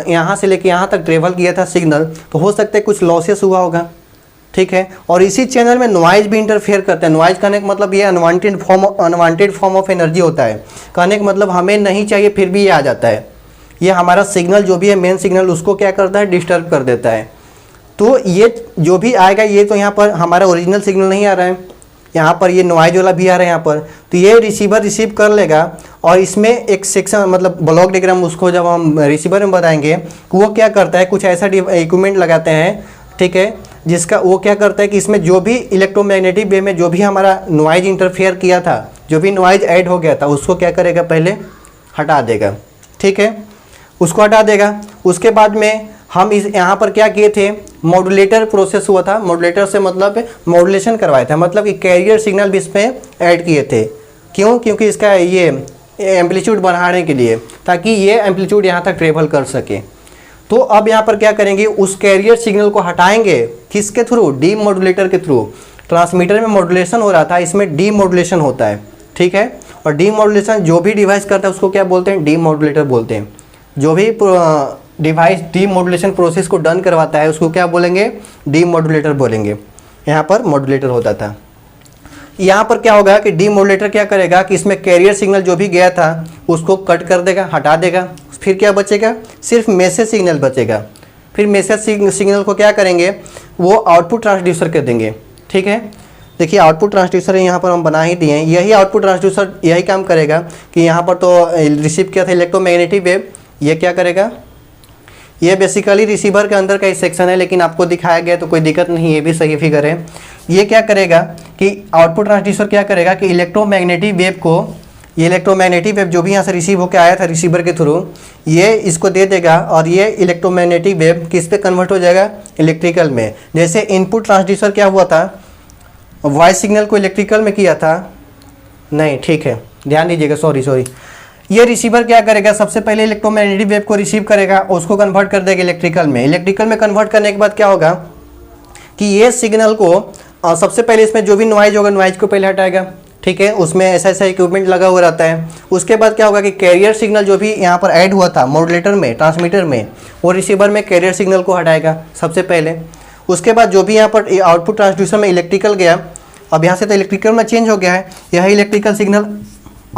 यहाँ से लेके यहाँ तक ट्रेवल किया था सिग्नल, तो हो सकता है कुछ लॉसेस हुआ होगा। ठीक है, और इसी चैनल में नॉइज भी इंटरफेयर करता है। नॉइज कहने का मतलब ये अनवांटेड फॉर्म ऑफ एनर्जी होता है। कहने का मतलब हमें नहीं चाहिए फिर भी ये आ जाता है। ये हमारा सिग्नल जो भी है, मेन सिग्नल, उसको क्या करता है, डिस्टर्ब कर देता है। तो ये जो भी आएगा, ये तो यहाँ पर हमारा ओरिजिनल सिग्नल नहीं आ रहा है, यहाँ पर ये नॉइज वाला भी आ रहा है यहाँ पर। तो ये रिसीवर रिसीव कर लेगा और इसमें एक सेक्शन मतलब ब्लॉक डायग्राम, उसको जब हम रिसीवर में बताएंगे कि वो क्या करता है, कुछ ऐसा इक्विपमेंट लगाते हैं। ठीक है, जिसका वो क्या करता है कि इसमें जो भी इलेक्ट्रोमैग्नेटिक वेव में जो भी हमारा नॉइज इंटरफेयर किया था, जो भी नॉइज ऐड हो गया था, उसको क्या करेगा, पहले हटा देगा। ठीक है, उसको हटा देगा। उसके बाद में हम इस यहाँ पर क्या किए थे, मॉड्यूलेटर प्रोसेस हुआ था। मॉड्यूलेटर से मतलब मॉड्यूलेशन करवाया था, मतलब कि कैरियर सिग्नल भी इसमें ऐड किए थे। क्यों, क्योंकि इसका ये एम्पलीट्यूड बढ़ाने के लिए, ताकि ये एम्पलीट्यूड यहाँ तक ट्रेवल कर सके। तो अब यहाँ पर क्या करेंगे, उस कैरियर सिग्नल को हटाएंगे, किसके थ्रू, डी मॉड्यूलेटर के थ्रू। ट्रांसमीटर में मॉड्यूलेशन हो रहा था, इसमें डी मॉड्यूलेशन होता है। ठीक है, और डी मॉड्यूलेशन जो भी डिवाइस करता है उसको क्या बोलते हैं, डी मॉड्यूलेटर बोलते हैं। जो भी डिवाइस डी मॉड्यूलेशन प्रोसेस को डन करवाता है उसको क्या बोलेंगे, डी मॉड्यूलेटर बोलेंगे। यहाँ पर मॉड्यूलेटर होता था। यहाँ पर क्या होगा कि डी मॉड्यूलेटर क्या करेगा कि इसमें कैरियर सिग्नल जो भी गया था उसको कट कर देगा, हटा देगा। फिर क्या बचेगा, सिर्फ मैसेज सिग्नल बचेगा। फिर मैसेज सिग्नल को क्या करेंगे, वो आउटपुट ट्रांसड्यूसर कर देंगे। ठीक है, देखिए आउटपुट ट्रांसड्यूसर यहाँ पर हम बना ही दिए हैं। यही आउटपुट ट्रांसड्यूसर यही काम करेगा कि यहाँ पर तो रिसीव किया था इलेक्ट्रोमैग्नेटिक वेव, ये क्या करेगा, ये बेसिकली रिसीवर के अंदर का ही सेक्शन है, लेकिन आपको दिखाया गया तो कोई दिक्कत नहीं, ये भी सही फिगर है। ये क्या करेगा कि आउटपुट ट्रांसड्यूसर क्या करेगा कि इलेक्ट्रोमैग्नेटिक वेव को, ये इलेक्ट्रोमैग्नेटिक वेव जो भी यहाँ से रिसीव होकर आया था रिसीवर के थ्रू, ये इसको दे देगा और ये इलेक्ट्रोमैग्नेटिक वेव किस पे कन्वर्ट हो जाएगा, इलेक्ट्रिकल में। जैसे इनपुट ट्रांसड्यूसर क्या हुआ था, वॉइस सिग्नल को इलेक्ट्रिकल में किया था, नहीं ठीक है ध्यान दीजिएगा, सॉरी ये रिसीवर क्या करेगा, सबसे पहले इलेक्ट्रोमैग्नेटिक वेव को रिसीव करेगा, उसको कन्वर्ट कर देगा इलेक्ट्रिकल में। इलेक्ट्रिकल में कन्वर्ट करने के बाद क्या होगा कि ये सिग्नल को सबसे पहले इसमें जो भी नॉइज होगा, नॉइज को पहले हटाएगा, ठीक है, उसमें ऐसा इक्विपमेंट लगा हुआ रहता है। उसके बाद क्या होगा कि कैरियर सिग्नल जो भी यहाँ पर ऐड हुआ था मॉड्यूलेटर में, ट्रांसमीटर में, वो रिसीवर में कैरियर सिग्नल को हटाएगा सबसे पहले। उसके बाद जो भी यहाँ पर आउटपुट ट्रांसड्यूसर में इलेक्ट्रिकल गया, अब यहाँ से तो इलेक्ट्रिकल में चेंज हो गया है, यह इलेक्ट्रिकल सिग्नल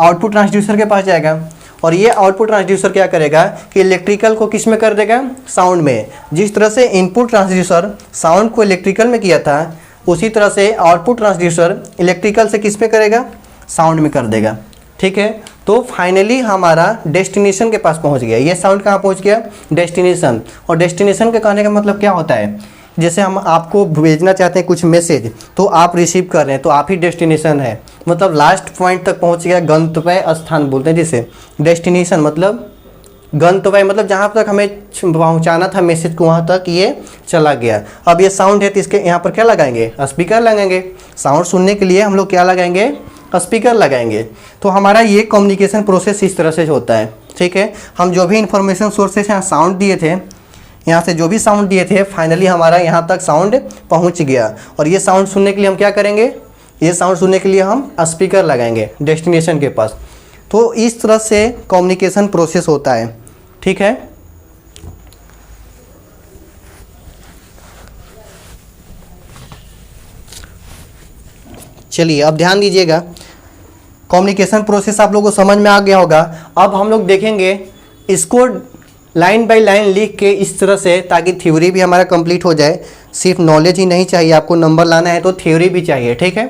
आउटपुट ट्रांसड्यूसर के पास जाएगा और ये आउटपुट ट्रांसड्यूसर क्या करेगा कि इलेक्ट्रिकल को किस में कर देगा, साउंड में। जिस तरह से इनपुट ट्रांसड्यूसर साउंड को इलेक्ट्रिकल में किया था, उसी तरह से आउटपुट ट्रांसड्यूसर इलेक्ट्रिकल से किस में करेगा, साउंड में कर देगा, ठीक है। तो फाइनली हमारा डेस्टिनेशन के पास पहुंच गया, ये साउंड कहाँ पहुंच गया, डेस्टिनेशन। और डेस्टिनेशन के कहने का मतलब क्या होता है, जैसे हम आपको भेजना चाहते हैं कुछ मैसेज, तो आप रिसीव कर रहे हैं तो आप ही डेस्टिनेशन है, मतलब लास्ट पॉइंट तक पहुंच गया, गंतव्य स्थान बोलते हैं जिसे। डेस्टिनेशन मतलब गंतव्य, मतलब जहाँ तक हमें पहुंचाना था मैसेज को वहाँ तक ये चला गया। अब ये साउंड है तो इसके यहाँ पर क्या लगाएंगे, स्पीकर लगाएंगे। साउंड सुनने के लिए हम लोग क्या लगाएंगे, स्पीकर लगाएंगे। तो हमारा ये कम्युनिकेशन प्रोसेस इस तरह से होता है, ठीक है। हम जो भी इंफॉर्मेशन सोर्सेस यहाँ साउंड दिए थे, यहाँ से जो भी साउंड दिए थे, फाइनली हमारा यहाँ तक साउंड पहुँच गया। और ये साउंड सुनने के लिए हम क्या करेंगे, ये साउंड सुनने के लिए हम स्पीकर लगाएंगे डेस्टिनेशन के पास। तो इस तरह से कम्युनिकेशन प्रोसेस होता है, ठीक है। चलिए अब ध्यान दीजिएगा, कम्युनिकेशन प्रोसेस आप लोगों को समझ में आ गया होगा। अब हम लोग देखेंगे इसको लाइन बाय लाइन लिख के इस तरह से, ताकि थ्योरी भी हमारा कंप्लीट हो जाए। सिर्फ नॉलेज ही नहीं चाहिए, आपको नंबर लाना है तो थ्योरी भी चाहिए, ठीक है।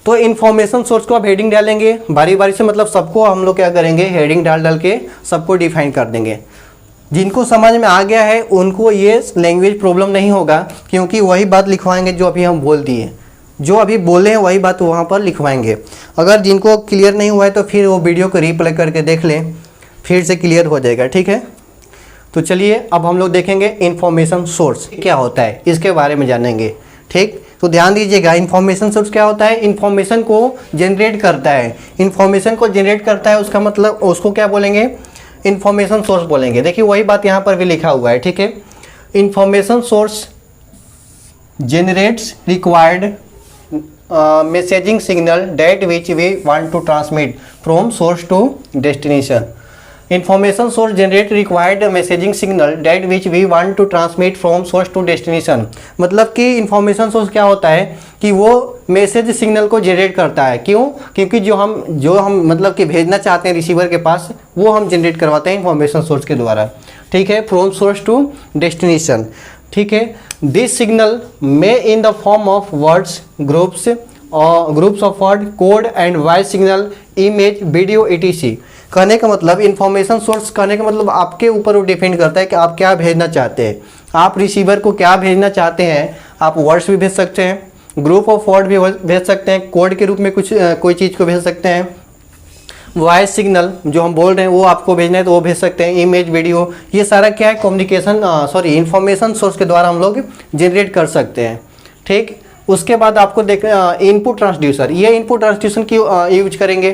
तो इन्फॉर्मेशन सोर्स को आप हेडिंग डालेंगे बारी बारी से, मतलब सबको हम लोग क्या करेंगे, हेडिंग डाल के सबको डिफाइन कर देंगे। जिनको समझ में आ गया है उनको ये लैंग्वेज प्रॉब्लम नहीं होगा, क्योंकि वही बात लिखवाएंगे जो अभी हम बोल दिए, जो अभी बोले हैं वही बात वहाँ पर लिखवाएंगे। अगर जिनको क्लियर नहीं हुआ है तो फिर वो वीडियो को रिप्ले करके देख लें, फिर से क्लियर हो जाएगा, ठीक है। तो चलिए अब हम लोग देखेंगे इन्फॉर्मेशन सोर्स क्या होता है, इसके बारे में जानेंगे, ठीक। तो ध्यान दीजिएगा, इन्फॉर्मेशन सोर्स क्या होता है, इन्फॉर्मेशन को जनरेट करता है। इन्फॉर्मेशन को जनरेट करता है, उसका मतलब उसको क्या बोलेंगे, इन्फॉर्मेशन सोर्स बोलेंगे। देखिए वही बात यहाँ पर भी लिखा हुआ है, ठीक है। Information source generates required messaging signal that which we want to transmit from source to destination. Information source generate required messaging signal that which we want to transmit from source to destination. मतलब कि information source क्या होता है कि वो message signal को generate करता है। क्यों? क्योंकि जो हम मतलब कि भेजना चाहते हैं रिसीवर के पास, वो हम जनरेट करवाते हैं इंफॉर्मेशन सोर्स के द्वारा, ठीक है, फ्रॉम सोर्स टू डेस्टिनेशन, ठीक है। This signal may in the form of words, groups of word, code and voice signal, image, video etc। कहने का मतलब इंफॉर्मेशन सोर्स, कहने का मतलब आपके ऊपर वो डिपेंड करता है कि आप क्या भेजना चाहते हैं। आप रिसीवर को क्या भेजना चाहते हैं, आप वर्ड्स भी भेज सकते हैं, ग्रुप ऑफ वर्ड भी भेज सकते हैं, कोड के रूप में कोई चीज़ को भेज सकते हैं, वॉइस सिग्नल जो हम बोल रहे हैं वो आपको भेजना है तो वो भेज सकते हैं, इमेज, वीडियो, ये सारा क्या है, इंफॉर्मेशन सोर्स के द्वारा हम लोग जनरेट कर सकते हैं, ठीक। उसके बाद आपको देख इनपुट ट्रांसड्यूसर, ये इनपुट ट्रांसड्यूसर की यूज करेंगे।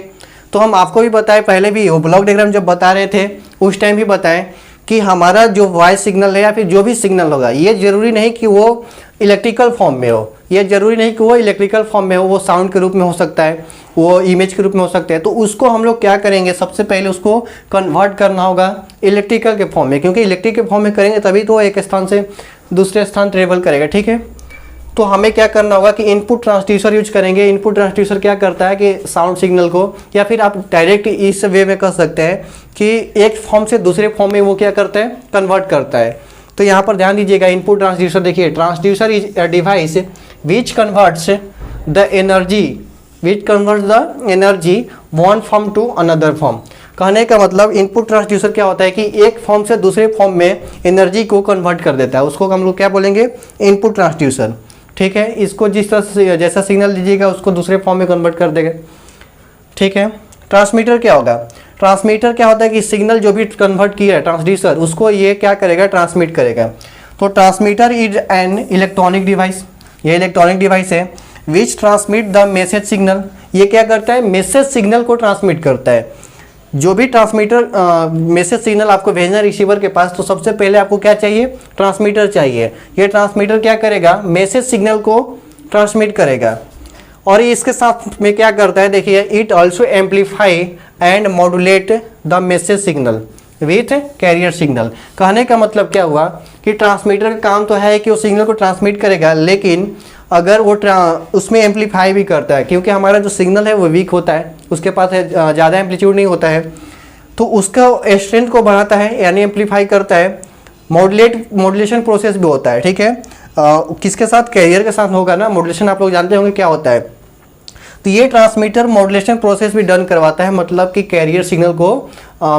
तो हम आपको भी बताएं, पहले भी वो ब्लॉक डायग्राम जब बता रहे थे उस टाइम भी बताएं कि हमारा जो वॉइस सिग्नल है या फिर जो भी सिग्नल होगा, ये जरूरी नहीं कि वो इलेक्ट्रिकल फॉर्म में हो, ये जरूरी नहीं कि वो इलेक्ट्रिकल फॉर्म में हो, वो साउंड के रूप में हो सकता है, वो इमेज के रूप में हो सकता है। तो उसको हम लोग क्या करेंगे, सबसे पहले उसको कन्वर्ट करना होगा इलेक्ट्रिकल के फॉर्म में, क्योंकि इलेक्ट्रिक के फॉर्म में करेंगे तभी तो एक स्थान से दूसरे स्थान ट्रेवल करेगा, ठीक है। तो हमें क्या करना होगा कि इनपुट ट्रांसड्यूसर यूज करेंगे। इनपुट ट्रांसड्यूसर क्या करता है कि साउंड सिग्नल को, या फिर आप डायरेक्ट इस वे में कर सकते हैं कि एक फॉर्म से दूसरे फॉर्म में वो क्या करता है, कन्वर्ट करता है। तो यहाँ पर ध्यान दीजिएगा, इनपुट ट्रांसड्यूसर देखिए, transducer is a device which converts the energy one form to another form. कहने का मतलब इनपुट ट्रांसड्यूसर क्या होता है कि एक फॉर्म से दूसरे फॉर्म में एनर्जी को कन्वर्ट कर देता है, उसको हम लोग क्या बोलेंगे, इनपुट ट्रांसड्यूसर, ठीक है, इसको जिस तरह से जैसा सिग्नल दीजिएगा उसको दूसरे फॉर्म में कन्वर्ट कर देगा। ठीक है, ट्रांसमीटर क्या होगा? ट्रांसमीटर क्या होता है कि सिग्नल जो भी कन्वर्ट किया है ट्रांसड्यूसर, उसको ये क्या करेगा? ट्रांसमिट करेगा। तो transmitter is an electronic device, ये इलेक्ट्रॉनिक डिवाइस है which transmit the message signal. ये क्या करता है? मैसेज सिग्नल को ट्रांसमिट करता है। जो भी ट्रांसमीटर मैसेज सिग्नल आपको भेजना है रिसीवर के पास, तो सबसे पहले आपको क्या चाहिए? ट्रांसमीटर चाहिए। ये ट्रांसमीटर क्या करेगा? मैसेज सिग्नल को ट्रांसमिट करेगा। और इसके साथ में क्या करता है? देखिए, it also amplify and modulate the message signal with carrier signal. कहने का मतलब क्या हुआ कि ट्रांसमीटर का काम तो है कि वो सिग्नल को ट्रांसमिट करेगा, लेकिन अगर वो उसमें एम्पलीफाई भी करता है, क्योंकि हमारा जो सिग्नल है वो वीक होता है, उसके पास ज़्यादा एम्पलीट्यूड नहीं होता है, तो उसका स्ट्रेंथ को बढ़ाता है यानी एम्पलीफाई करता है। मॉड्यूलेशन प्रोसेस भी होता है। ठीक है, किसके साथ? कैरियर के साथ होगा ना। मॉड्यूलेशन आप लोग जानते होंगे क्या होता है। तो ये ट्रांसमीटर मॉड्यूलेशन प्रोसेस भी डन करवाता है, मतलब कि कैरियर सिग्नल को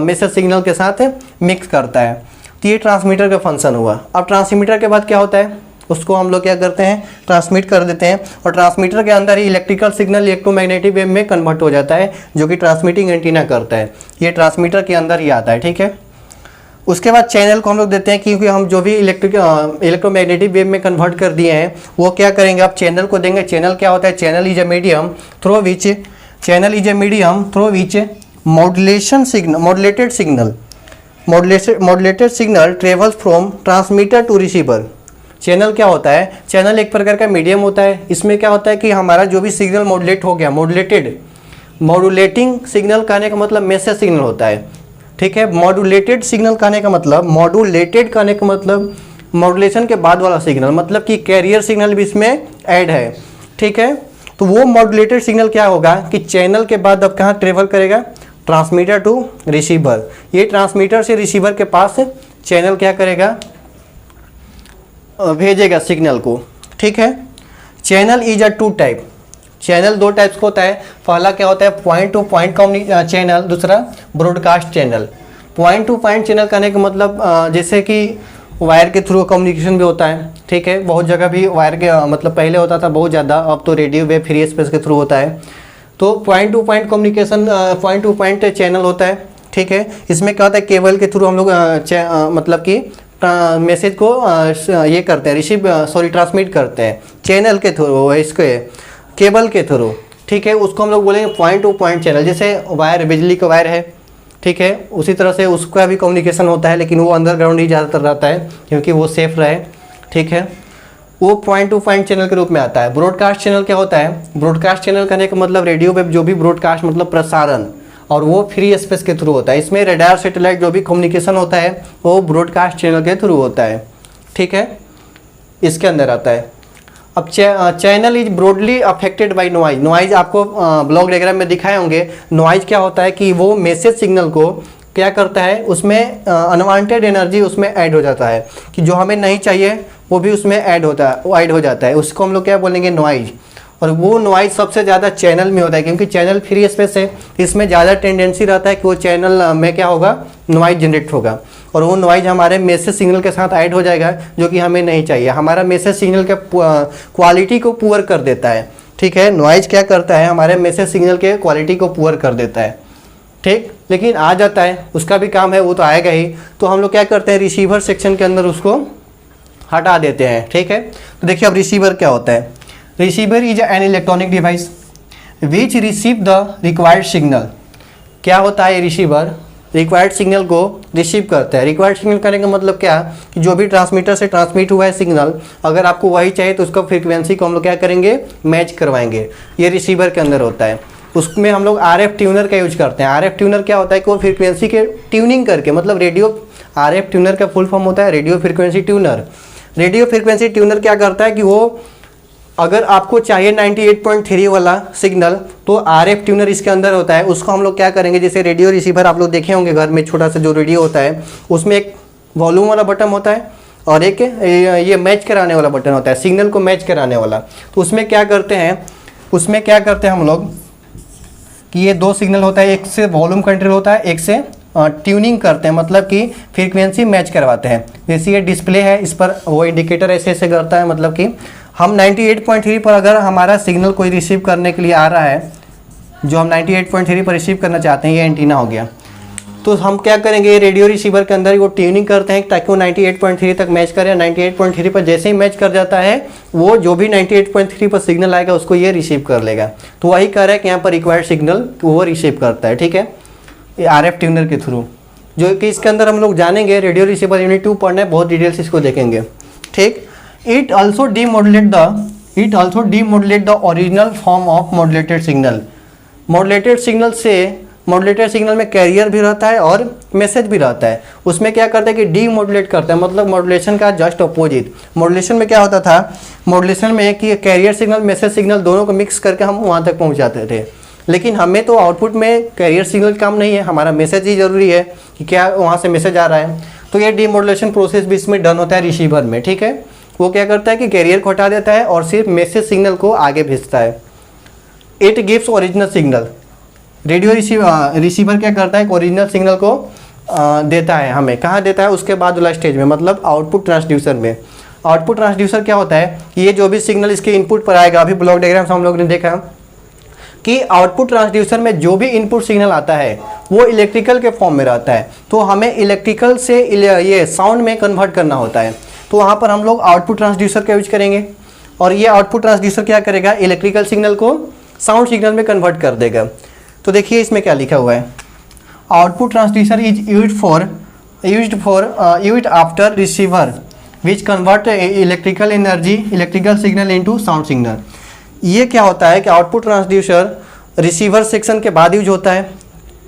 मैसेज सिग्नल के साथ मिक्स करता है। तो ये ट्रांसमीटर का फंक्शन हुआ। अब ट्रांसमीटर के बाद क्या होता है? उसको हम लोग क्या करते हैं? ट्रांसमिट कर देते हैं, और ट्रांसमीटर के अंदर ही इलेक्ट्रिकल सिग्नल इलेक्ट्रोमैग्नेटिक वेव में कन्वर्ट हो जाता है, जो कि ट्रांसमिटिंग एंटीना करता है। ये ट्रांसमीटर के अंदर ही आता है। ठीक है, उसके बाद चैनल को हम लोग देते हैं, क्योंकि हम जो भी इलेक्ट्रोमैग्नेटिक वेव में कन्वर्ट कर दिए हैं वो क्या करेंगे? आप चैनल को देंगे। चैनल क्या होता है? Channel is a medium through which modulated signal travels from transmitter to receiver. Channel क्या होता है? चैनल एक प्रकार का मीडियम होता है। इसमें क्या होता है कि हमारा जो भी सिग्नल मॉड्यूलेट हो गया, मॉड्यूलेटिंग सिग्नल कहने का मतलब मैसेज सिग्नल होता है। ठीक है, मॉड्यूलेटेड कहने का मतलब मॉड्यूलेशन के बाद वाला सिग्नल, मतलब कि कैरियर सिग्नल भी इसमें ऐड है। ठीक है, तो वो मॉड्यूलेटेड सिग्नल क्या होगा कि चैनल के बाद अब कहाँ ट्रेवल करेगा? Transmitter to receiver. ये ट्रांसमीटर से रिसीवर के पास चैनल क्या करेगा? भेजेगा सिग्नल को। ठीक है, channel is a two type. Channel दो टाइप्स का होता है। पहला क्या होता है? पॉइंट टू पॉइंट चैनल, दूसरा broadcast channel. Point to point channel कहने का मतलब जैसे कि वायर के थ्रू कम्युनिकेशन भी होता है। ठीक है, बहुत जगह भी वायर के मतलब पहले होता था बहुत ज़्यादा, अब तो रेडियो वेव फ्री स्पेस के थ्रू होता है। तो point to point communication point to point channel होता है। ठीक है, इसमें क्या होता है? केबल के थ्रू हम लोग मतलब कि मैसेज को ये करते हैं, ट्रांसमिट करते हैं चैनल के थ्रू, इसके केबल के थ्रू। ठीक है, उसको हम लोग बोलेंगे पॉइंट टू पॉइंट चैनल। जैसे वायर, बिजली का वायर है, ठीक है, उसी तरह से उसका भी कम्युनिकेशन होता है, लेकिन वो अंडरग्राउंड ही ज़्यादातर रहता है क्योंकि वो सेफ रहे। ठीक है, वो पॉइंट टू पॉइंट चैनल के रूप में आता है। ब्रॉडकास्ट चैनल क्या होता है? ब्रॉडकास्ट चैनल कहने का मतलब रेडियो वेव जो भी ब्रॉडकास्ट मतलब प्रसारण, और वो फ्री स्पेस के थ्रू होता है। इसमें रडार सैटेलाइट जो भी कम्युनिकेशन होता है वो ब्रॉडकास्ट चैनल के थ्रू होता है। ठीक है, इसके अंदर आता है। अब channel is broadly affected by noise. Noise आपको ब्लॉक डायग्राम में दिखाए होंगे। नॉइज क्या होता है कि वो मैसेज सिग्नल को क्या करता है? उसमें अनवांटेड एनर्जी उसमें ऐड हो जाता है, कि जो हमें नहीं चाहिए वो भी उसमें ऐड हो जाता है। उसको हम लोग क्या बोलेंगे? नॉइज। और वो नॉइज सबसे ज़्यादा चैनल में होता है, क्योंकि चैनल फ्री स्पेस है, इसमें ज़्यादा टेंडेंसी रहता है कि वो चैनल में क्या होगा? नॉइज जनरेट होगा, और वो नॉइज हमारे मैसेज सिग्नल के साथ ऐड हो जाएगा, जो कि हमें नहीं चाहिए। हमारा मैसेज सिग्नल के क्वालिटी को पुअर कर देता है। ठीक है, नॉइज क्या करता है? हमारे मैसेज सिग्नल के क्वालिटी को पुअर कर देता है। ठीक, लेकिन आ जाता है, उसका भी काम है, वो तो आएगा ही। तो हम लोग क्या करते हैं? रिसीवर सेक्शन के अंदर उसको हटा देते हैं। ठीक है, तो देखिए अब रिसीवर क्या होता है? Receiver is an electronic device which receive the required signal. क्या होता है? रिसीवर रिक्वायर्ड सिग्नल को रिसीव करता है। रिक्वायर्ड सिग्नल करने का मतलब क्या? कि जो भी ट्रांसमीटर से ट्रांसमिट हुआ है सिग्नल, अगर आपको वही चाहिए तो उसका फ्रीक्वेंसी को हम लोग क्या करेंगे? मैच करवाएंगे। ये रिसीवर के अंदर होता है। उसमें हम लोग RF ट्यूनर का यूज करते हैं। RF ट्यूनर क्या होता है कि वो फ्रीक्वेंसी के ट्यूनिंग करके, मतलब रेडियो, RF ट्यूनर का फुल फॉर्म होता है radio frequency tuner. Radio frequency tuner क्या करता है कि वो अगर आपको चाहिए 98.3 वाला सिग्नल, तो RF ट्यूनर इसके अंदर होता है। उसको हम लोग क्या करेंगे? जैसे रेडियो रिसीवर आप लोग देखे होंगे घर में, छोटा सा जो रेडियो होता है, उसमें एक वॉल्यूम वाला बटन होता है और एक ये मैच कराने वाला बटन होता है, सिग्नल को मैच कराने वाला। तो उसमें क्या करते हैं हम लोग कि ये दो सिग्नल होता है, एक से वॉल्यूम कंट्रोल होता है, एक से ट्यूनिंग करते हैं, मतलब कि फ्रीक्वेंसी मैच करवाते हैं। जैसे ये डिस्प्ले है, इस पर वो इंडिकेटर ऐसे ऐसे करता है, मतलब कि हम 98.3 पर अगर हमारा सिग्नल कोई रिसीव करने के लिए आ रहा है, जो हम 98.3 पर रिसीव करना चाहते हैं, ये एंटीना हो गया, तो हम क्या करेंगे, रेडियो रिसीवर के अंदर वो ट्यूनिंग करते हैं ताकि वो 98.3 तक मैच करे। 98.3 पर जैसे ही मैच कर जाता है, वो जो भी 98.3 पर सिग्नल आएगा उसको ये रिसीव कर लेगा। तो वही कह रहा है कि यहाँ पर रिक्वायर्ड सिग्नल वो रिसीव करता है, ठीक है, RF ट्यूनर के थ्रू, जो कि इसके अंदर हम लोग जानेंगे। रेडियो रिसीवर यूनिट 2 पढ़ना है, बहुत डिटेल्स इसको देखेंगे, ठीक। It also demodulate the original form of modulated signal. Modulated signal में कैरियर भी रहता है और मैसेज भी रहता है। उसमें क्या करता है कि डीमोडुलेट करता है, मतलब मॉड्यूलेशन का जस्ट अपोजिट। मॉड्यूलेशन में क्या होता था, मॉड्यूलेशन में कि कैरियर सिग्नल मैसेज सिग्नल दोनों को मिक्स करके हम वहाँ तक पहुँचाते थे, लेकिन हमें तो आउटपुट में कैरियर सिग्नल काम नहीं है, हमारा मैसेज ही ज़रूरी है कि क्या वहाँ से मैसेज आ रहा है। तो ये डीमोडुलेशन प्रोसेस भी इसमें डन होता है रिसीवर में, ठीक है। वो क्या करता है कि कैरियर को हटा देता है और सिर्फ मैसेज सिग्नल को आगे भेजता है। It gives original signal. Radio receiver क्या करता है, ओरिजिनल सिग्नल को देता है हमें, कहाँ देता है, उसके बाद वाला स्टेज में, मतलब आउटपुट ट्रांसड्यूसर में। आउटपुट ट्रांसड्यूसर क्या होता है, ये जो भी सिग्नल इसके इनपुट पर आएगा, अभी ब्लॉक डायग्राम से हम लोग ने देखा कि आउटपुट ट्रांसड्यूसर में जो भी इनपुट सिग्नल आता है वो इलेक्ट्रिकल के फॉर्म में रहता है, तो हमें इलेक्ट्रिकल से ये साउंड में कन्वर्ट करना होता है। तो वहाँ पर हम लोग आउटपुट ट्रांसड्यूसर का यूज करेंगे, और ये आउटपुट ट्रांसड्यूसर क्या करेगा, इलेक्ट्रिकल सिग्नल को साउंड सिग्नल में कन्वर्ट कर देगा। तो देखिए इसमें क्या लिखा हुआ है, output transducer is used after receiver which convert electrical signal into sound signal. ये क्या होता है कि आउटपुट ट्रांसड्यूसर रिसीवर सेक्शन के बाद यूज होता है।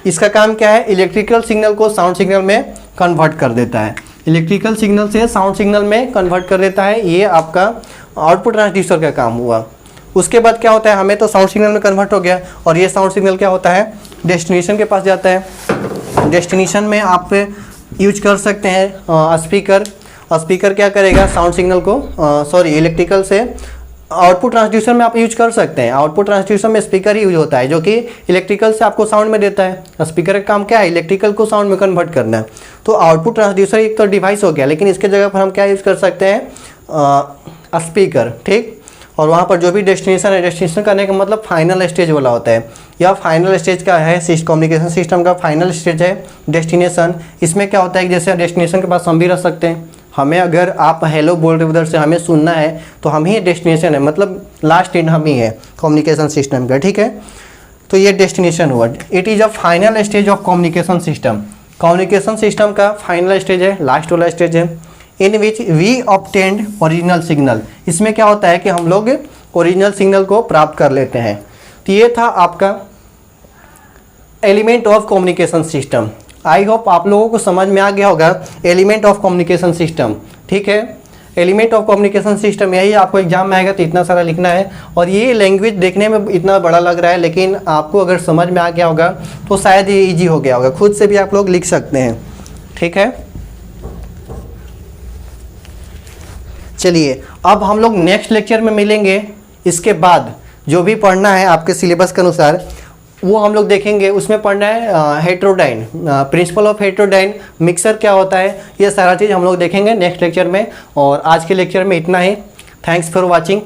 इसका काम क्या है, इलेक्ट्रिकल सिग्नल को साउंड सिग्नल में कन्वर्ट कर देता है, इलेक्ट्रिकल सिग्नल से साउंड सिग्नल में कन्वर्ट कर देता है। ये आपका आउटपुट ट्रांसड्यूसर का काम हुआ। उसके बाद क्या होता है, हमें तो साउंड सिग्नल में कन्वर्ट हो गया, और ये साउंड सिग्नल क्या होता है, डेस्टिनेशन के पास जाता है। डेस्टिनेशन में आप यूज कर सकते हैं स्पीकर क्या करेगा, साउंड सिग्नल को इलेक्ट्रिकल से आउटपुट ट्रांसड्यूसर में आप यूज कर सकते हैं। आउटपुट ट्रांसड्यूसर में स्पीकर ही यूज होता है, जो कि इलेक्ट्रिकल से आपको साउंड में देता है। स्पीकर का काम क्या है, इलेक्ट्रिकल को साउंड में कन्वर्ट करना है। तो आउटपुट ट्रांसड्यूसर एक तो डिवाइस हो गया, लेकिन इसके जगह पर हम क्या यूज कर सकते हैं, स्पीकर, ठीक। और वहाँ पर जो भी डेस्टिनेशन है, डेस्टिनेशन करने का मतलब फाइनल स्टेज वाला होता है, या फाइनल स्टेज का है, कम्युनिकेशन सिस्टम का फाइनल स्टेज है डेस्टिनेशन। इसमें क्या होता है कि जैसे डेस्टिनेशन के पास हम भी रह सकते हैं, हमें अगर आप हेलो बोल रहे उधर से हमें सुनना है, तो हम ही डेस्टिनेशन है, मतलब लास्ट एंड हम ही है कम्युनिकेशन सिस्टम का, ठीक है। तो ये डेस्टिनेशन हुआ। It is a final stage of communication system. Communication system का फाइनल स्टेज है, लास्ट वाला स्टेज है। In which we obtained original signal. इसमें क्या होता है कि हम लोग ओरिजिनल सिग्नल को प्राप्त कर लेते हैं। तो ये था आपका element of communication system. I hope आप लोगों को समझ में आ गया होगा एलिमेंट ऑफ कम्युनिकेशन सिस्टम, ठीक है। एलिमेंट ऑफ कम्युनिकेशन सिस्टम यही आपको एग्जाम में आएगा, तो इतना सारा लिखना है। और ये लैंग्वेज देखने में इतना बड़ा लग रहा है, लेकिन आपको अगर समझ में आ गया होगा तो शायद ये ईजी हो गया होगा, खुद से भी आप लोग लिख सकते हैं, ठीक है। चलिए अब हम लोग नेक्स्ट लेक्चर में मिलेंगे। इसके बाद जो भी पढ़ना है आपके सिलेबस के अनुसार वो हम लोग देखेंगे। उसमें पढ़ना है heterodyne, principle of heterodyne, mixer क्या होता है, ये सारा चीज़ हम लोग देखेंगे नेक्स्ट लेक्चर में। और आज के लेक्चर में इतना ही। Thanks for watching.